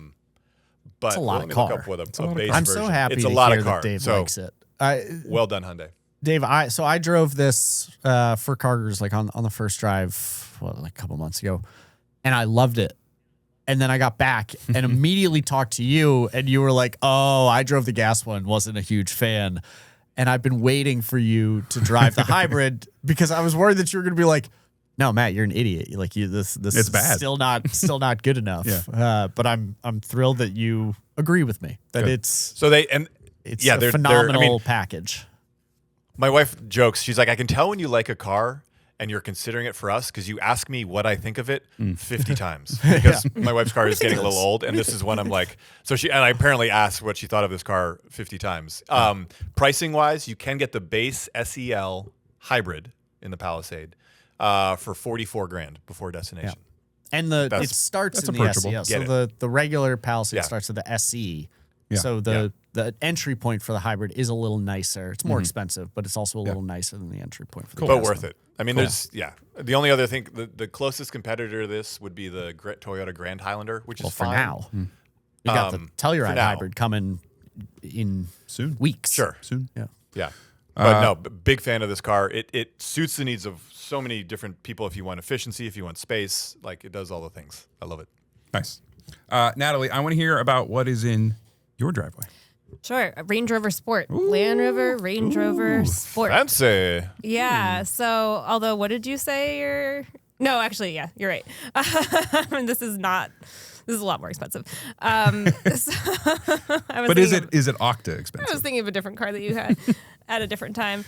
But It's a lot let of me car. look up what a lot of base I'm version. so happy It's to a lot hear of car. that Dave So likes it. well done, Hyundai. Dave, I drove this for CarGurus like on the first drive, like a couple months ago, and I loved it. And then I got back and immediately talked to you, and you were like, "Oh, I drove the gas one, wasn't a huge fan." And I've been waiting for you to drive the hybrid because I was worried that you were going to be like, "No, Matt, you're an idiot. Like this It's is bad. still not good enough." Yeah. But I'm thrilled that you agree with me that Good. it's So it's yeah, a they're phenomenal I mean, package. my wife jokes. She's like, I can tell when you like a car and you're considering it for us because you ask me what I think of it 50 times. Because my wife's car is getting a little old, and this is when I'm like, I apparently asked what she thought of this car 50 times. Pricing wise, you can get the base SEL hybrid in the Palisade for 44 grand before destination. And it starts that's in the approachable. SE. Get So the regular Palisade Yeah. starts at the SE. Yeah. So the entry point for the hybrid is a little nicer. It's Mm-hmm. more expensive, but it's also a little nicer than the entry point for the But gas worth one. it. I mean, the only other thing, the closest competitor to this would be the Toyota Grand Highlander, which Well, is for fine. now, you got the for Telluride now. hybrid coming in Soon. weeks. Sure. Soon. Yeah. Yeah. But no, big fan of this car. It suits the needs of so many different people. If you want efficiency, if you want space, like it does all the things. I love it. Nice. Natalie, I want to hear about what is in your driveway. Sure. A Range Rover Sport. Land Rover, Range Rover Sport. Fancy. Yeah. So, although, what did you say? No, actually, yeah, you're right. This is a lot more expensive. But is it Octa I was expensive? thinking of a different car that you had at a different time.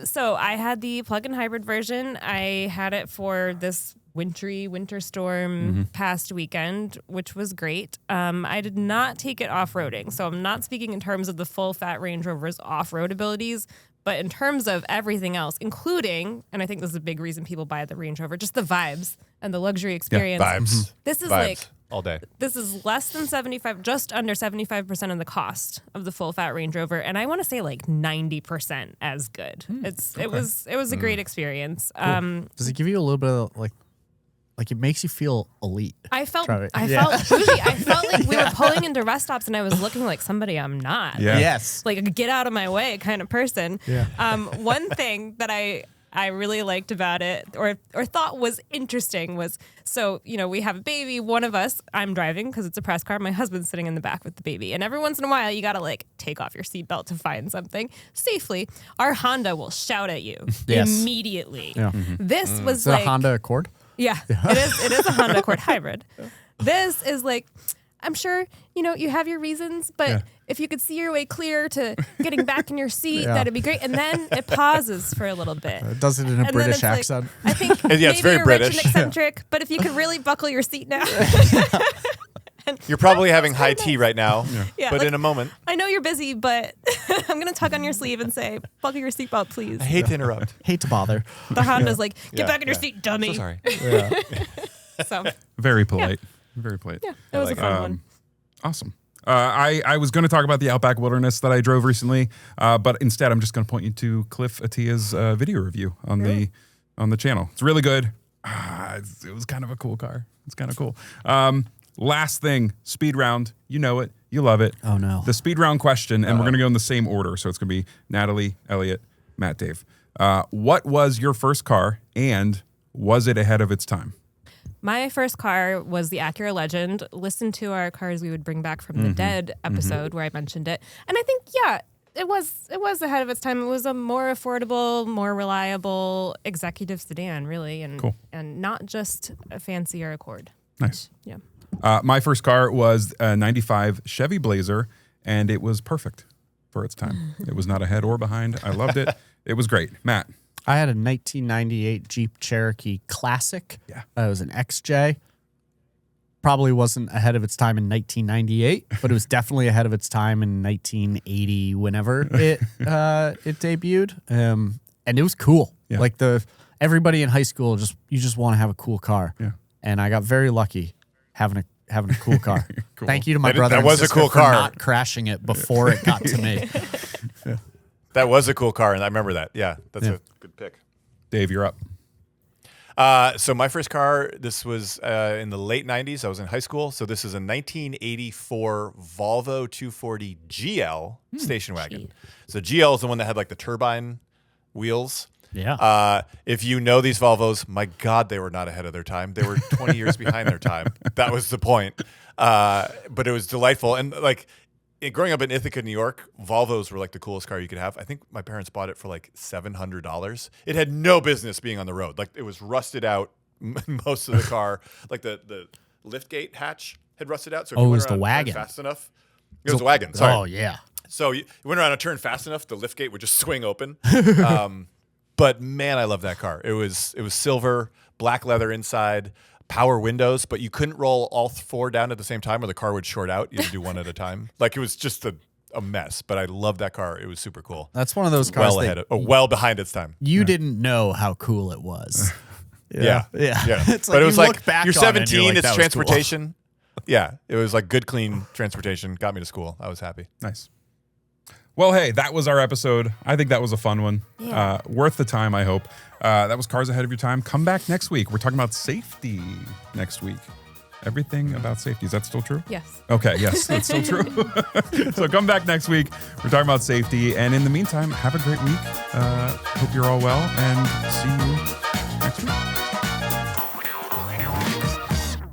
So I had the plug-in hybrid version. I had it for this winter storm past weekend, which was great. I did not take it off-roading. So I'm not speaking in terms of the full fat Range Rover's off-road abilities, but in terms of everything else, including, and I think this is a big reason people buy the Range Rover, just the vibes and the luxury experience. Vibes. This is Vibes. like All day. this is less than 75, just under 75% of the cost of the full fat Range Rover, and I want to say like 90% as good. It was a great experience. Does it give you a little bit of like it makes you feel elite? I felt Try it. felt bougie. I felt like we were pulling into rest stops, and I was looking like somebody I'm not. Yeah. Yes. Like a get out of my way kind of person. Yeah. One thing that I really liked about it or thought was interesting was, so, we have a baby. One of us, I'm driving because it's a press car. My husband's sitting in the back with the baby. And every once in a while, you got to like take off your seatbelt to find something safely. Our Honda will shout at you Yes. immediately. Yeah. This was Is it like a Honda Accord? Yeah, it is a Honda Accord hybrid. This is like, I'm sure, you have your reasons, but if you could see your way clear to getting back in your seat, that'd be great. And then it pauses for a little bit. It does it in a And then British it's like, accent. I think Yeah, it's maybe very you're rich British. and eccentric, but if you could really buckle your seat now. You're probably having high tea right now, Yeah, but like, in a moment. I know you're busy, but I'm going to tug on your sleeve and say, buckle your seatbelt, please. I hate to interrupt. Hate to bother. The Honda's like, get Yeah, back in your yeah. seat, dummy. So sorry. Yeah. So, Very polite. Very polite. yeah, it was a fun one. Awesome. I was going to talk about the Outback Wilderness that I drove recently, but instead I'm just going to point you to Cliff Atia's video review on the channel. It's really good. It was kind of a cool car. It's kind of cool. Last thing, speed round. You know it. You love it. Oh, no. The speed round question, and we're going to go in the same order. So it's going to be Natalie, Elliot, Matt, Dave. What was your first car, and was it ahead of its time? My first car was the Acura Legend. Listen to our cars we would bring back from the dead episode where I mentioned it. And I think, yeah, it was ahead of its time. It was a more affordable, more reliable executive sedan, really. And Cool. and not just a fancier Accord. Nice. Yeah. My first car was a 95 Chevy Blazer, and it was perfect for its time. It was not ahead or behind. I loved it. It was great. Matt. I had a 1998 Jeep Cherokee Classic. Yeah. It was an XJ. Probably wasn't ahead of its time in 1998, but it was definitely ahead of its time in 1980, whenever it debuted. And it was cool. Yeah. Like everybody in high school you just want to have a cool car. Yeah. And I got very lucky having a cool car. Cool. Thank you to my That- brother that and was a sister cool for car. not crashing it before it got to me. That was a cool car, and I remember that. Yeah, that's Yeah. a good pick. Dave, you're up. So my first car, this was in the late 90s. I was in high school. So this is a 1984 Volvo 240 GL station wagon. So GL is the one that had like the turbine wheels. Yeah. If you know these Volvos, my God, they were not ahead of their time. They were 20 years behind their time. That was the point. But it was delightful. And like growing up in Ithaca, New York, Volvos were like the coolest car you could have. I think my parents bought it for like $700. It had no business being on the road. Like it was rusted out most of the car. Like the liftgate hatch had rusted out. So if Oh, you it went was the around wagon. fast enough. It was a wagon. Sorry. Oh, yeah. So you went around a turn fast enough, the liftgate would just swing open. But man, I love that car. It was silver, black leather inside, power windows, but you couldn't roll all four down at the same time or the car would short out. You had to do one at a time. Like it was just a mess, but I loved that car. It was super cool. That's one of those cars Well behind its time. you didn't know how cool it was. Yeah. It's But it was you like, look back you're on it and 17, like, it's "That was cool." transportation. Yeah, it was like good, clean transportation. Got me to school. I was happy. Nice. Well, hey, that was our episode. I think that was a fun one. Yeah. Worth the time, I hope. That was Cars Ahead of Your Time. Come back next week. We're talking about safety next week. Everything about safety. Is that still true? Yes. Okay, yes, that's still true. So come back next week. We're talking about safety. And in the meantime, have a great week. Hope you're all well and see you next week.